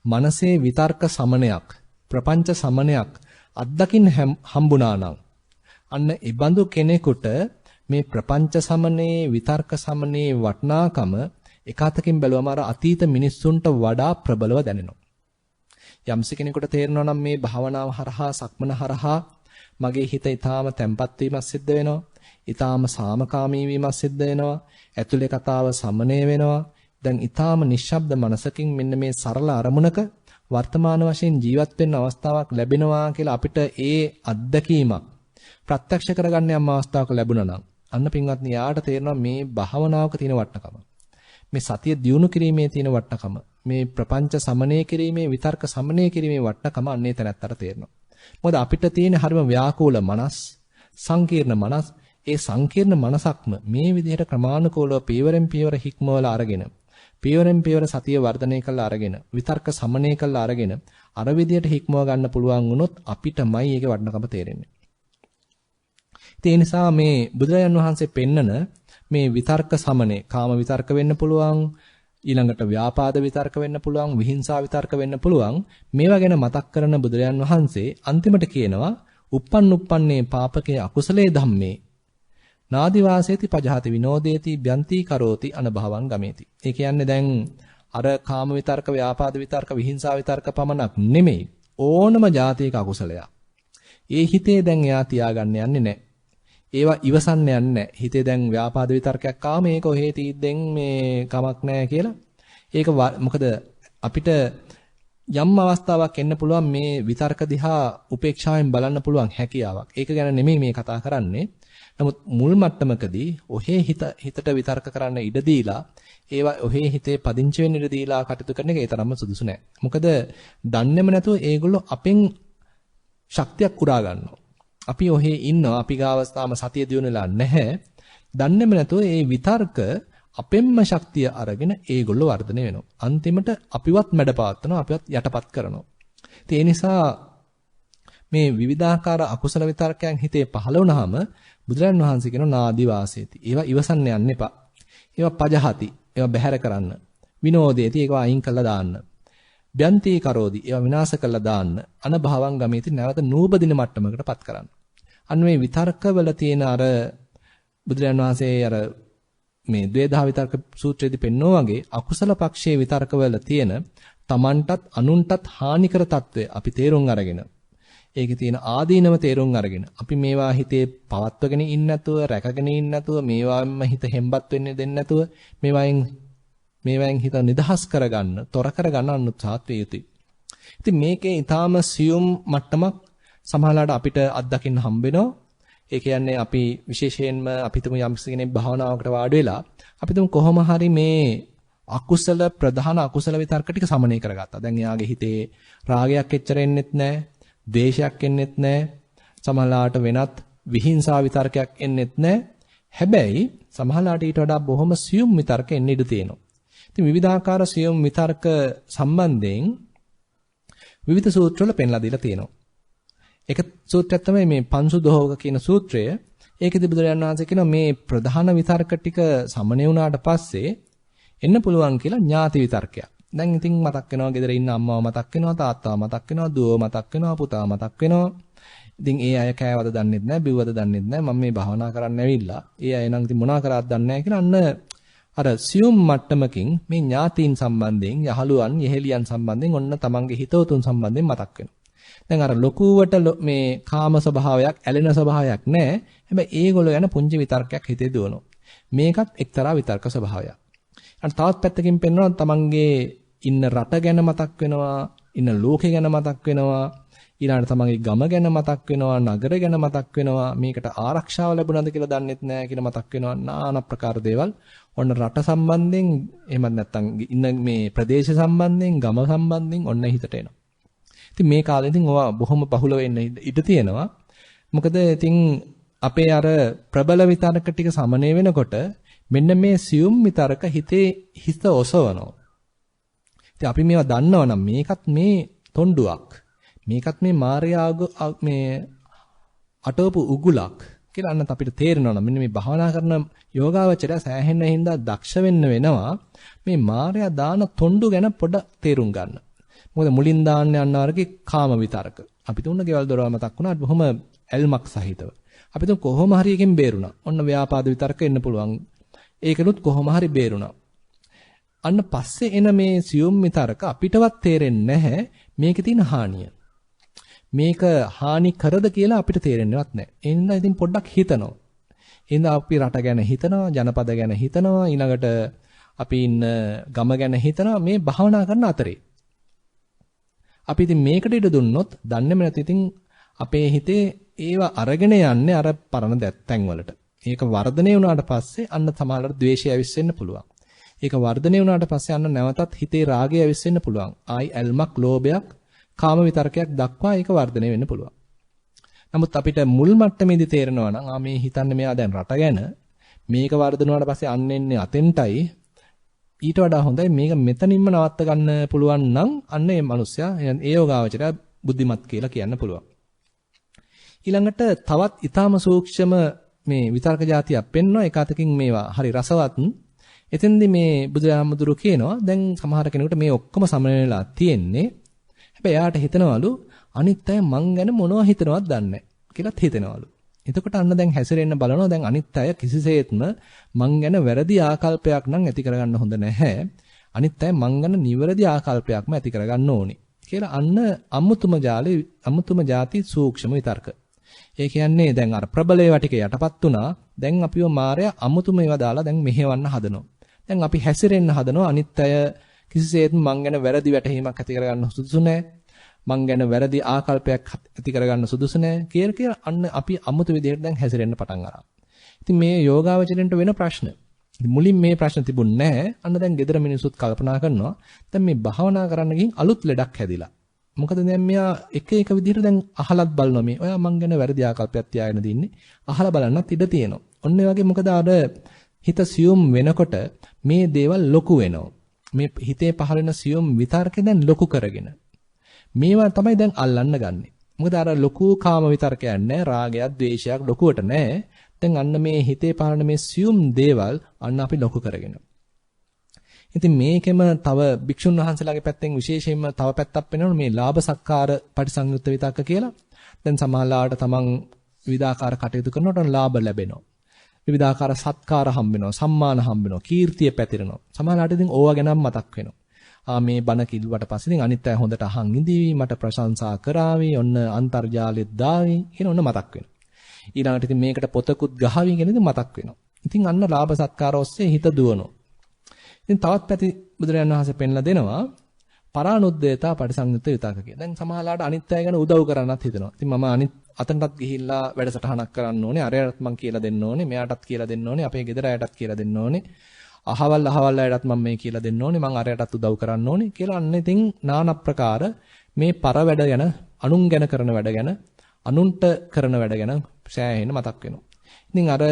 මනසේ විතර්ක සමනයක් ප්‍රපංච සමනයක් අත්දකින්න හම්බුණා නම් අන්න ඒ බඳු කෙනෙකුට මේ ප්‍රපංච සමනේ විතර්ක සමනේ වටිනාකම එකතකින් බැලුවම අර අතීත මිනිස්සුන්ට වඩා ප්‍රබලව දැනෙනවා. යම්ස කෙනෙකුට තේරෙනවා නම් මේ භාවනාව හරහා සක්මන හරහා මගේ හිත ඊටාම තැම්පත් වීමක් සිද්ධ වෙනවා. ඊටාම සාමකාමී වීමක් සිද්ධ වෙනවා. ඇතුලේ කතාව සමනය වෙනවා. දැන් ඊටාම නිශ්ශබ්ද මනසකින් මෙන්න මේ සරල අරමුණක වර්තමාන වශයෙන් ජීවත් වෙන්න අවස්ථාවක් ලැබෙනවා කියලා අපිට ඒ අත්දැකීමක් ප්‍රත්‍යක්ෂ කරගන්න යම් අවස්ථාවක් ලැබුණා නම් අන්න පින්වත්නි යාට තේරෙනවා මේ භාවනාවක තියෙන වටිනකම. මේ සතිය දියුණු කිරීමේ තියෙන වටිනකම. මේ ප්‍රපංච සමනය කිරීමේ විතර්ක සමනය කිරීමේ වටිනකම අන්නේ තැනත්තට තේරෙනවා. මොකද අපිට තියෙන හරිම ව්‍යාකූල මනස්, සංකීර්ණ මනස්, ඒ සංකීර්ණ මනසක්ම මේ විදිහට ක්‍රමානුකූලව පියවරෙන් පියවර හික්මවලා අරගෙන පියවරෙන් පියවර සතිය වර්ධනය කරලා අරගෙන විතර්ක සමනය කරලා අරගෙන අර විදිහට හික්මව ගන්න පුළුවන් වුණොත් අපිටමයි ඒකේ වටිනකම තේරෙන්නේ. ඒ නිසා මේ බුදුරජාන් වහන්සේ පෙන්නන මේ විතර්ක සමනේ කාම විතර්ක වෙන්න පුළුවන්, ඊළඟට ව්‍යාපාද විතර්ක වෙන්න පුළුවන්, විහිංසා විතර්ක වෙන්න පුළුවන්. මේවා ගැන මතක් කරන බුදුරජාන් වහන්සේ අන්තිමට කියනවා uppannuppanne papake akusale dhamme නාදි වාසේති පජහති විනෝදේති බ්‍යන්ති කරෝති අනභවං ගමේති. ඒ කියන්නේ දැන් අර කාම විතර්ක, ව්‍යාපාද විතර්ක, විහිංසා විතර්ක පමණක් නෙමෙයි ඕනම જાතියක අකුසලයක්. ඒ හිතේ දැන් එයා තියාගන්න යන්නේ නැහැ. ඒවා ඉවසන්න යන්නේ නැහැ. හිතේ දැන් ව්‍යාපාද විතර්කයක් ආව මේක ඔහේ තීද්දෙන් මේ කමක් නැහැ කියලා. ඒක මොකද අපිට යම් අවස්ථාවක් එන්න පුළුවන් මේ විතර්ක දිහා උපේක්ෂාවෙන් බලන්න පුළුවන් හැකියාවක්. ඒක ගැන නෙමෙයි මේ කතා කරන්නේ. නමුත් මුල් මට්ටමකදී ඔහේ හිතට විතර්ක කරන්න ඉඩ දීලා ඒවා ඔහේ හිතේ පදිංචි වෙන්න ඉඩ දීලා කටයුතු කරන එක ඒ තරම්ම සුදුසු නෑ. මොකද දන්නේම නැතුව ඒගොල්ලෝ අපෙන් ශක්තියක් උරා ගන්නවා. අපි ඔහේ ඉන්නවා, අපි ගාව තාම සතිය දියුණුලා නැහැ. දන්නේම නැතුව ඒ විතර්ක අපෙන්ම ශක්තිය අරගෙන ඒගොල්ලෝ වර්ධනය වෙනවා. අන්තිමට අපිවත් මැඩපවත්වනවා, අපිවත් යටපත් කරනවා. ඒ නිසා මේ විවිධාකාර අකුසල විතර්කයන් හිතේ පහළ වුණාම බුදුරන් වහන්සේ කියන නාදි වාසේති. ඒවා ඉවසන්න යන්න එපා. ඒවා පජහති. ඒවා බැහැර කරන්න. විනෝදේති. ඒවා අයින් කළා දාන්න. බ්‍යන්ති කරෝදි. ඒවා විනාශ කළා දාන්න. අනභවං ගමේති නැවත නූපදින මට්ටමකටපත් කරන්න. අන්න මේ විතර්කවල තියෙන අර බුදුරන් වහන්සේ අර මේ ද්වේධා විතර්ක සූත්‍රයේදී පෙන්නෝ වගේ අකුසල පක්ෂයේ විතර්කවල තියෙන තමන්ටත් අනුන්ටත් හානිකර తত্ত্বය අපි තේරුම් අරගෙන ඒකේ තියෙන ආදීනව තේරුම් අරගෙන අපි මේවා හිතේ පවත්වගෙන ඉන්න නැතුව රැකගෙන ඉන්න නැතුව මේවාෙන්ම හිත හෙම්බත් වෙන්නේ දෙන්නේ නැතුව මේවායින් හිත නිදහස් කරගන්න, තොර කරගන්න උත්සාහත් වේ යුතුයි. ඉතින් මේකේ ඊටාම සියුම් මට්ටමක් සමහරවිට අපිට අත්දකින්න හම්බ වෙනවා. ඒ කියන්නේ අපි විශේෂයෙන්ම අපිටම යම් කෙනෙක් භාවනාවකට වාඩි වෙලා අපිටම කොහොම හරි මේ අකුසල ප්‍රධාන අකුසල විතර්ක ටික සමනය කරගත්තා. දැන් එයාගේ හිතේ රාගයක් එච්චර එන්නෙත් නැහැ. ද්වේෂයක් එන්නෙත් නැහැ. සමහරලාට වෙනත් විහිංසා විතර්කයක් එන්නෙත් නැහැ. හැබැයි සමහරලාට ඊට වඩා බොහොම සියුම් විතර්ක එන්න ඉඩ තියෙනවා. ඉතින් විවිධාකාර සියුම් විතර්ක සම්බන්ධයෙන් විවිධ සූත්‍රවල පෙන්ලා දීලා තියෙනවා. එක සූත්‍රයක් තමයි මේ පංසුදෝහක කියන සූත්‍රය. ඒකෙදි බුදුරජාණන් වහන්සේ කියනවා මේ ප්‍රධාන විතර්ක ටික සමනය වුණාට පස්සේ එන්න පුළුවන් කියලා ඥාති විතර්කයක්. දැන් ඉතින් මතක් වෙනවා ගෙදර ඉන්න අම්මව මතක් වෙනවා, තාත්තව මතක් වෙනවා, දුවව මතක් වෙනවා, පුතාව මතක් වෙනවා. ඉතින් ඒ අය කෑවද දන්නෙත් නැහැ, බිව්වද දන්නෙත් නැහැ. මම මේ භාවනා කරන්න ඇවිල්ලා. ඒ අය නම් ඉතින් මොනවා කරාද දන්නේ නැහැ කියලා අන්න අර සියුම් මට්ටමකින් මේ ඥාතීන් සම්බන්ධයෙන්, යහළුවන්, යෙහෙලියන් සම්බන්ධයෙන් ඔන්න තමන්ගේ හිතවතුන් සම්බන්ධයෙන් මතක් වෙනවා. දැන් අර ලොකුවට මේ කාම ස්වභාවයක්, ඇලෙන ස්වභාවයක් නැහැ. හැබැයි ඒගොල්ලෝ යන පුංචි විතර්කයක් හිතේ දුවනවා. මේකත් එක්තරා විතර්ක ස්වභාවයක්. අන්න තවත් පැත්තකින් පෙන්වනවා තමන්ගේ ඉන්න රට ගැන මතක් වෙනවා, ඉන්න ලෝකේ ගැන මතක් වෙනවා, ඊළඟට තමන්ගේ ගම ගැන මතක් වෙනවා, නගර ගැන මතක් වෙනවා, මේකට ආරක්ෂාව ලැබුණාද කියලා දන්නෙත් නැහැ කියලා මතක් වෙනවා. নানা ප්‍රකාර දේවල් ඔන්න රට සම්බන්ධයෙන් එහෙමත් නැත්නම් ඉන්න මේ ප්‍රදේශ සම්බන්ධයෙන්, ගම සම්බන්ධයෙන් ඔන්න හිතට එනවා. ඉතින් මේ කාලේ ඉතින් ඔවා බොහොම බහුල වෙන්න ඉඩ තියෙනවා. මොකද ඉතින් අපේ අර ප්‍රබල විතරක ටික සමනය වෙනකොට මෙන්න මේ සියුම් විතරක හිතේ හිත ඔසවනවා. ඉතින් අපි මේවා දන්නවනම් මේකත් මේ තොණ්ඩුවක්. මේකත් මේ මායාව මේ අටවපු උගුලක් කියලා අන්නත් අපිට තේරෙනවා නම් මෙන්න මේ භාවනා කරන යෝගාවචරය සෑහෙන හින්දා දක්ෂ වෙන්න වෙනවා මේ මායя දාන තොණ්ඩු ගැන පොඩ තේරුම් ගන්න. මොකද මුලින් දාන්න යන වර්ගේ කාම විතරක. අපි තුන්න ගෙවල් දොරවල් මතක් වුණාට බොහොම ඇල්මක් සහිතව. අපි තුන් කොහොම හරි එකෙන් බේරුණා. ඔන්න ව්‍යාපාද විතරක එන්න පුළුවන්. ඒකනොත් කොහොම හරි බේරුණා. අන්න පස්සේ එන මේ සියුම් විතරක අපිටවත් තේරෙන්නේ නැහැ මේකේ තියෙන හානිය. මේක හානි කරද කියලා අපිට තේරෙන්නේවත් නැහැ. ඒ නිසා ඉතින් පොඩ්ඩක් හිතනවා. එහෙනම් අපි රට ගැන හිතනවා, ජනපද ගැන හිතනවා, ඊළඟට අපි ඉන්න ගම ගැන හිතනවා මේ භාවනා කරන අතරේ. අපි ඉතින් මේකට ඉඩ දුන්නොත් දන්නේම නැති ඉතින් අපේ හිතේ ඒව අරගෙන යන්නේ අර පරණ දැත්තැන් වලට. ඒක වර්ධනය වුණාට පස්සේ අන්න සමහරවිට ද්වේෂය ඇවිස්සෙන්න පුළුවන්. ඒක වර්ධනය වුණාට පස්සේ අන්න නැවතත් හිතේ රාගය ඇවිස්සෙන්න පුළුවන්. ආයි ඇල්මක්, ලෝභයක්, කාම විතරකයක් දක්වා ඒක වර්ධනය වෙන්න පුළුවන්. නමුත් අපිට මුල් මට්ටමේදී තේරෙනවා නම් මේ හිතන්නේ මෙයා දැන් රට ගැන මේක වර්ධනුවාට පස්සේ අන්න එන්නේ අතෙන්ටයි ඊට වඩා හොඳයි මේක මෙතනින්ම නවත්ත ගන්න පුළුවන් නම් අන්න මේ මිනිස්සයා ඒ යෝගාවචරය බුද්ධිමත් කියලා කියන්න පුළුවන්. ඊළඟට තවත් ඊටාම සූක්ෂම මේ විතර්ක જાතියක් පෙන්වනවා. ඒක අතකින් මේවා හරි රසවත්. එතෙන්දී මේ බුදුහාමුදුරු කියනවා දැන් සමහර කෙනෙකුට මේ ඔක්කොම සමන වෙලා තියෙන්නේ. හැබැයි එයාට හිතනවලු අනිත් අය මං ගැන මොනව හිතනවද දන්නේ නැහැ කියලාත් හිතනවලු. එතකොට අන්න දැන් හැසිරෙන්න බලනවා දැන් අනිත් අය කිසිසේත්ම මං ගැන වැරදි ආකල්පයක් නම් ඇති කරගන්න හොඳ නැහැ. අනිත් අය මං ගැන නිවැරදි ආකල්පයක්ම ඇති කරගන්න ඕනේ කියලා අන්න අමුතුම ಜಾති සූක්ෂම විතර්ක. ඒ කියන්නේ දැන් අර ප්‍රබලේ වටික යටපත් වුණා. දැන් අපිව මායя අමුතුම ඒවා දාලා දැන් මෙහෙවන්න හදනවා. දැන් අපි හැසිරෙන්න හදනවා අනිත් අය කිසිසේත්ම මං ගැන වැරදි වැටහීමක් ඇති කරගන්න සුදුසු නැහැ. මං ගැන වැරදි ආකල්පයක් ඇති කරගන්න සුදුසු නැහැ කියලා අන්න අපි අමුතු විදිහට දැන් හැසිරෙන්න පටන් අරන්. ඉතින් මේ යෝගාවචරෙන්ට වෙන ප්‍රශ්න. මුලින් මේ ප්‍රශ්න තිබුණ නැහැ. අන්න දැන් gedara මිනිසුත් කල්පනා කරනවා. දැන් මේ භාවනා කරන්න ගිහින් අලුත් ලෙඩක් හැදිලා. මොකද දැන් මෙයා එක එක විදිහට දැන් අහලත් බලනවා මේ. ඔයා මං ගැන වැරදි ආකල්පයක් තියාගෙන දින්නේ. අහලා බලන්නත් ඉඩ තියෙනවා. ඔන්න ඒ වගේ මොකද අර හිත සියුම් වෙනකොට මේ දේවල් ලොකු වෙනවා. මේ හිතේ පහළ වෙන සියුම් විතර්කේ දැන් ලොකු කරගෙන මේවා තමයි දැන් අල්ලන්න ගන්නෙ. මොකද අර ලොකු කාම විතර්කයක් නැහැ, රාගයක්, ද්වේෂයක් ලොකුවට නැහැ. දැන් අන්න මේ හිතේ පාරන මේ සියුම් දේවල් අන්න අපි ලොකු කරගෙන. ඉතින් මේකෙම තව භික්ෂුන් වහන්සේලාගේ පැත්තෙන් විශේෂයෙන්ම තව පැත්තක් වෙනවනේ මේ ලාභ සක්කාර පටිසංයුත්ත විතක්ක කියලා. දැන් සමාහලාවට තමන් විවිධාකාර කටයුතු කරනකොට ලාභ ලැබෙනවා. විවිධාකාර සත්කාර හම්බ වෙනවා, සම්මාන හම්බ වෙනවා, කීර්තිය පැතිරෙනවා. සමාහලාට ඉතින් ඕවා ගැනම මතක් වෙනවා. මේ බණ කිව්වට පස්සේ ඉතින් අනිත් අය හොඳට අහන් ඉඳීවි මට ප්‍රශංසා කරાવી ඔන්න අන්තර්ජාලෙත් දාවි කියන ඔන්න මතක් වෙනවා ඊළඟට ඉතින් මේකට පොතකුත් ගහවි කියන ඉතින් මතක් වෙනවා ඉතින් අන්න ලාභ සත්කාර ඔස්සේ හිත දුවනවා ඉතින් තවත් පැති බුදුරජාණන් වහන්සේ පෙන්ලා දෙනවා පරානුද්යතා පටිසංයුත්ත විතක්ක කියලා. දැන් සමහරලාට අනිත් අය ගැන උදව් කරන්නත් හිතනවා. ඉතින් මම අනිත් අතනටත් ගිහිල්ලා වැඩසටහනක් කරන්න ඕනේ. අරයටත් මං කියලා දෙන්න ඕනේ. මෙයාටත් කියලා දෙන්න ඕනේ. අපේ ගෙදර අයටත් කියලා දෙන්න ඕනේ. අහවල් අයටත් මම මේ කියලා දෙන්න ඕනේ. මං අරයටත් උදව් කරන්න ඕනේ කියලා අන්න ඉතින් নানা ප්‍රකාර මේ පර වැඩ ගැන, අනුන් ගැන කරන වැඩ ගැන, අනුන්ට කරන වැඩ ගැන සෑහෙන මතක් වෙනවා. ඉතින් අර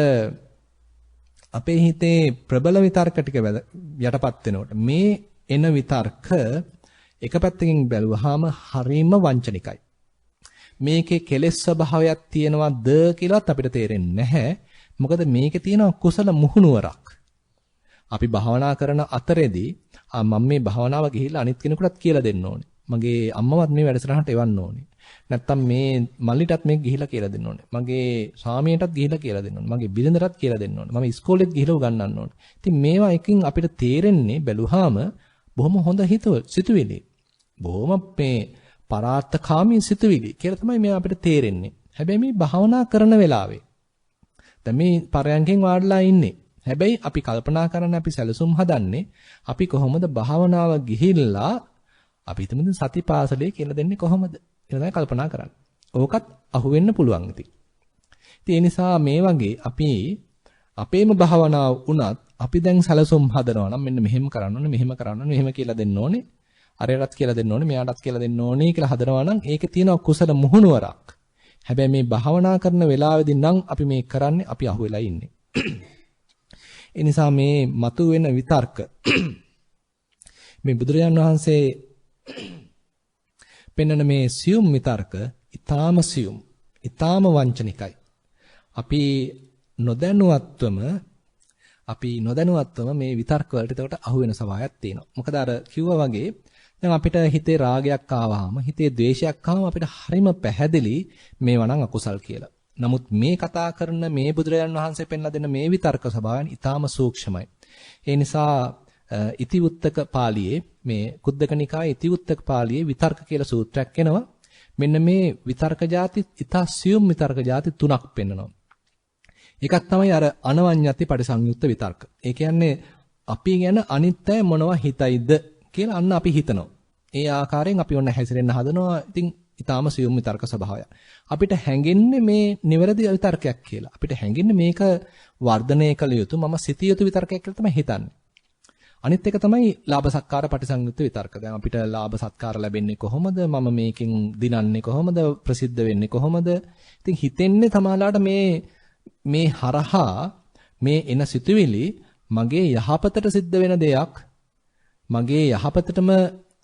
අපේ හිතේ ප්‍රබල විතර්ක ටික යටපත් වෙනකොට මේ එන විතර්ක එක පැත්තකින් බැලුවාම හරීම වංචනිකයි. මේකේ කෙලෙස් ස්වභාවයක් තියෙනවද කියලාත් අපිට තේරෙන්නේ නැහැ. මොකද මේකේ තියෙන කුසල මුහුණුවරක්. අපි භාවනා කරන අතරේදී මම මේ භාවනාව ගිහිල්ලා අනිත් කෙනෙකුටත් කියලා දෙන්න ඕනේ. මගේ අම්මවත් මේ වැඩසටහනට එවන්න ඕනේ. නැත්තම් මේ මල්ලිටත් මේක ගිහිල්ලා කියලා දෙන්න ඕනේ. මගේ ස්වාමියාටත් ගිහිල්ලා කියලා දෙන්න ඕනේ. මගේ බිරිඳටත් කියලා දෙන්න ඕනේ. මම ඉස්කෝලේත් ගිහිල්ලා උගන්වන්න ඕනේ. ඉතින් මේවා එකකින් අපිට තේරෙන්නේ බැලුවාම බොහොම හොඳ සිතුවිලි. බොහොම මේ පරාර්ථකාමී සිතුවිලි කියලා තමයි මේ අපිට තේරෙන්නේ. හැබැයි මේ භාවනා කරන වෙලාවේ දැන් මේ පරයන්කෙන් වාඩිලා ඉන්නේ. හැබැයි අපි කල්පනා කරන්නේ අපි සැලසුම් හදන්නේ අපි කොහොමද භාවනාව ගිහිල්ලා අපි හිතමුද සතිපාසලේ කියලා දෙන්නේ කොහොමද කියලා තමයි කල්පනා කරන්නේ. ඕකත් අහුවෙන්න පුළුවන් ඉතින්. ඒ නිසා මේ වගේ අපි අපේම භාවනාව වුණත් අපි දැන් සැලසුම් හදනවා නම් මෙන්න මෙහෙම කරන්න ඕනේ මෙහෙම කරන්න ඕනේ මෙහෙම කියලා දෙන්න ඕනේ අරයටත් කියලා දෙන්න ඕනේ මෙයාටත් කියලා දෙන්න ඕනේ කියලා හදනවා නම් ඒකේ තියෙන කුසල මුහුණුවරක්. හැබැයි මේ භාවනා කරන වෙලාවෙදී නම් අපි මේ කරන්නේ අපි අහුවෙලා ඉන්නේ. ඒ නිසා මේ මතුවෙන විතර්ක මේ බුදුරජාණන් වහන්සේ පෙන්වන මේ සියුම් විතර්ක ඊටාම සියුම් ඊටාම වංචනිකයි. අපි නොදැනුවත්වම මේ විතර්ක වලට එතකොට අහු වෙන සවායක් තියෙනවා. මොකද අර කිව්වා වගේ දැන් අපිට හිතේ රාගයක් ආවහම හිතේ ද්වේෂයක් ආවම අපිට හරිම පැහැදිලි මේවා නම් අකුසල් කියලා. නමුත් මේ කතා කරන මේ බුදුරජාණන් වහන්සේ පෙන්ලා දෙන මේ විතර්ක ස්වභාවයන් ඊටාම සූක්ෂමයි. ඒ නිසා ඉතිවුත්තක පාළියේ මේ කුද්දක නිකායේ ඉතිවුත්තක පාළියේ විතර්ක කියලා සූත්‍රයක් එනවා. මෙන්න මේ විතර්ක ಜಾති ඊටා සියුම් විතර්ක ಜಾති තුනක් පෙන්වනවා. එකක් තමයි අර අනවඤ්ඤති පරිසංයුක්ත විතර්ක. ඒ කියන්නේ අපි ගැන අනිත් අය මොනවා හිතයිද කියලා අන්න අපි හිතනවා. ඒ ආකාරයෙන් අපි ඔන්න හැසිරෙන්න හදනවා. ඉතින් ඊටාම සියුම් විතර්ක ස්වභාවය. අපිට හැඟෙන්නේ මේ නිවැරදි විතර්කයක් කියලා. අපිට හැඟෙන්නේ මේක වර්ධනය කළ යුතු මම සිටිය යුතු විතර්කයක් කියලා තමයි හිතන්නේ. අනිත් එක තමයි ලාභ සත්කාර පටිසංයුක්ත විතර්ක. දැන් අපිට ලාභ සත්කාර ලැබෙන්නේ කොහොමද? මම මේකෙන් දිනන්නේ කොහොමද? ප්‍රසිද්ධ වෙන්නේ කොහොමද? ඉතින් හිතෙන්නේ තමාලාට මේ හරහා මේ එන සිතුවිලි මගේ යහපතට සිද්ධ වෙන දෙයක්. මගේ යහපතටම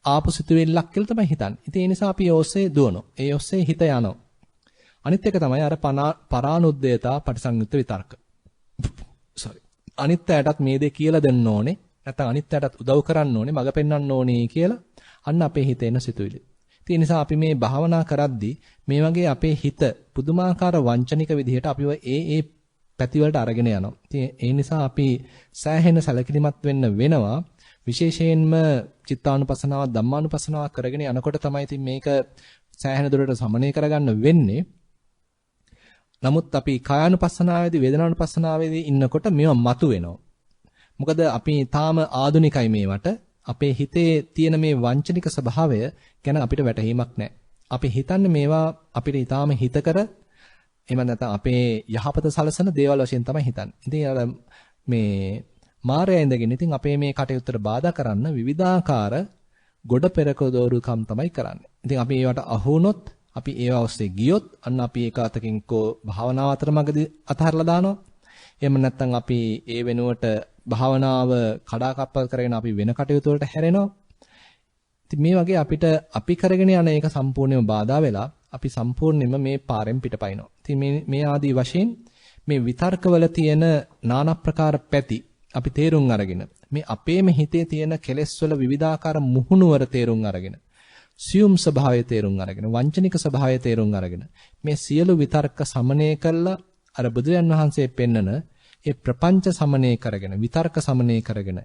ආපු සිතුවිල්ලක් කියලා තමයි හිතන්නේ. ඉතින් ඒ නිසා අපි ඔස්සේ දුවනවා. ඒ ඔස්සේ හිත යනවා. අනිත් එක තමයි අර පරානුද්යතා පටිසංයුක්ත විතර්ක. අනිත් අයටත් මේ දේ කියලා දෙන්න ඕනේ. නැත්නම් අනිත් අයටත් උදව් කරන්න ඕනේ, මඟ පෙන්වන්න ඕනේ කියලා අන්න අපේ හිතේ එන සිතුවිලි. ඒ නිසා අපි මේ භාවනා කරද්දී මේ වගේ අපේ හිත පුදුමාකාර වංචනික විදිහට අපිව ඒ පැති වලට අරගෙන යනවා. ඉතින් ඒ නිසා අපි සෑහෙන සැලකිලිමත් වෙන්න වෙනවා. විශේෂයෙන්ම චිත්තානුපසනාව ධම්මානුපසනාව කරගෙන යනකොට තමයි ඉතින් මේක සෑහෙන දුරට සමනය කරගන්න වෙන්නේ. නමුත් අපි කායානුපසනාවේදී වේදනානුපසනාවේදී ඉන්නකොට මේවා මතුවෙනවා. මොකද අපි තාම ආධුනිකයි මේවට. අපේ හිතේ තියෙන මේ වංචනික ස්වභාවය ගැන අපිට වැටහීමක් නැහැ. අපි හිතන්නේ මේවා අපිට ඊටාම හිතකර එහෙම නැත්නම් අපේ යහපත සලසන දේවල් වශයෙන් තමයි හිතන්නේ. ඉතින් අර මේ මායя ඉඳගෙන ඉතින් අපේ මේ කටයුත්තට බාධා කරන්න විවිධාකාර ගොඩ පෙරක දෝරුකම් තමයි කරන්නේ. ඉතින් අපි ඒවට අහු වුණොත්, අපි ඒවා ඔස්සේ ගියොත් අන්න අපි ඒක අතකින් කෝ භාවනාව අතරමඟදී අතහැරලා දානවා. එහෙම නැත්නම් අපි ඒ වෙනුවට භාවනාව කඩාකප්පල් කරගෙන අපි වෙන කටයුතු වලට හැරෙනවා. ඉතින් මේ වගේ අපිට අපි කරගෙන යන එක සම්පූර්ණයෙන්ම බාධා වෙලා අපි සම්පූර්ණයෙන්ම මේ පාරෙන් පිටපයින්නවා. ඉතින් මේ ආදී වශයෙන් මේ විතර්කවල තියෙන নানা ප්‍රකාර පැති අපි තේරුම් අරගෙන මේ අපේම හිතේ තියෙන කෙලෙස් වල විවිධාකාර මුහුණුවර තේරුම් අරගෙන සියුම් ස්වභාවය තේරුම් අරගෙන වංචනික ස්වභාවය තේරුම් අරගෙන මේ සියලු විතර්ක සමනය කළා අර බුදුරයන් වහන්සේ පෙන්නන ඒ ප්‍රපංච සමනය කරගෙන විතර්ක සමනය කරගෙන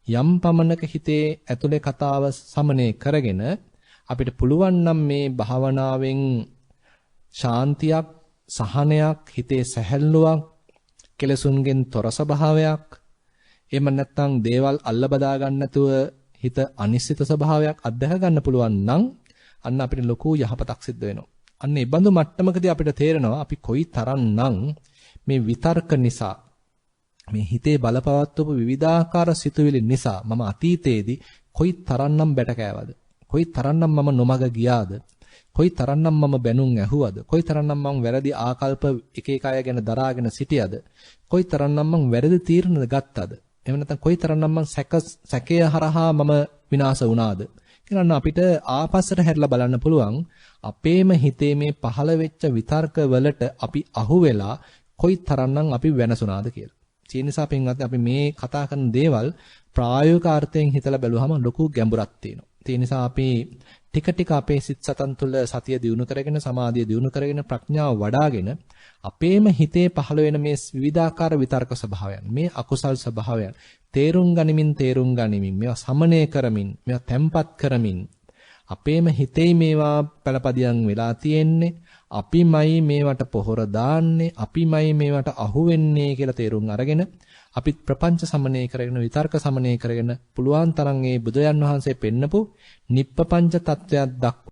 යම් පමණක හිතේ ඇතුලේ කතාව සමනය කරගෙන අපිට පුළුවන් නම් මේ භාවනාවෙන් ශාන්තියක් සහනයක් හිතේ සැහැල්ලුවක් කෙලසුන්ගෙන් තොර ස්වභාවයක් එහෙම නැත්නම් දේවල් අල්ල බදා ගන්න නැතුව හිත අනිශ්චිත ස්වභාවයක් අත්දැක ගන්න පුළුවන් නම් අන්න අපිට ලොකු යහපතක් සිද්ධ වෙනවා. අන්න ඒ බඳු මට්ටමකදී අපිට තේරෙනවා අපි කොයි තරම්නම් මේ විතර්ක නිසා මේ හිතේ බලපවත්වපු විවිධාකාර සිතුවිලි නිසා මම අතීතයේදී කොයි තරම්නම් බැට කෑවද? කොයි තරම්නම් මම නොමග ගියාද? කොයි තරම්නම් මම බැනුම් ඇහුවද? කොයි තරම්නම් මම වැරදි ආකල්ප එක එක අය ගැන දරාගෙන සිටියද? කොයි තරම්නම් මම වැරදි තීරණ ගත්තද? එහෙම නැත්නම් කොයි තරම්නම් මම සැකය හරහා මම විනාශ වුණාද? කියනවා අපිට ආපස්සට හැරිලා බලන්න පුළුවන් අපේම හිතේ මේ පහළ වෙච්ච විතර්ක වලට අපි අහු වෙලා කොයි තරම්නම් අපි වෙනසුණාද කියලා. ඒ නිසා පින්වත්නි අපි මේ කතා කරන දේවල් ප්‍රායෝගික අර්ථයෙන් හිතලා බැලුවම ලොකු ගැඹුරක් තියෙනවා. ඒ නිසා අපි ටික ටික අපේ සිත් සතන් තුළ සතිය දියුණු කරගෙන සමාධිය දියුණු කරගෙන ප්‍රඥාව වඩ아가ගෙන අපේම හිතේ පහළ වෙන මේ විවිධාකාර විතර්ක ස්වභාවයන් මේ අකුසල් ස්වභාවයන් තේරුම් ගනිමින් මේවා සමනය කරමින් මේවා තැම්පත් කරමින් අපේම හිතේ මේවා පළපදියම් වෙලා තියෙන්නේ අපිමයි මේවට පොහොර දාන්නේ අපිමයි මේවට අහු වෙන්නේ කියලා තේරුම් අරගෙන අපිත් ප්‍රපංච සමනය කරගෙන විතර්ක සමනය කරගෙන පුළුවන් තරම් මේ බුදුයන් වහන්සේ පෙන්නපු නිප්පපංච තත්වයක් දක්වා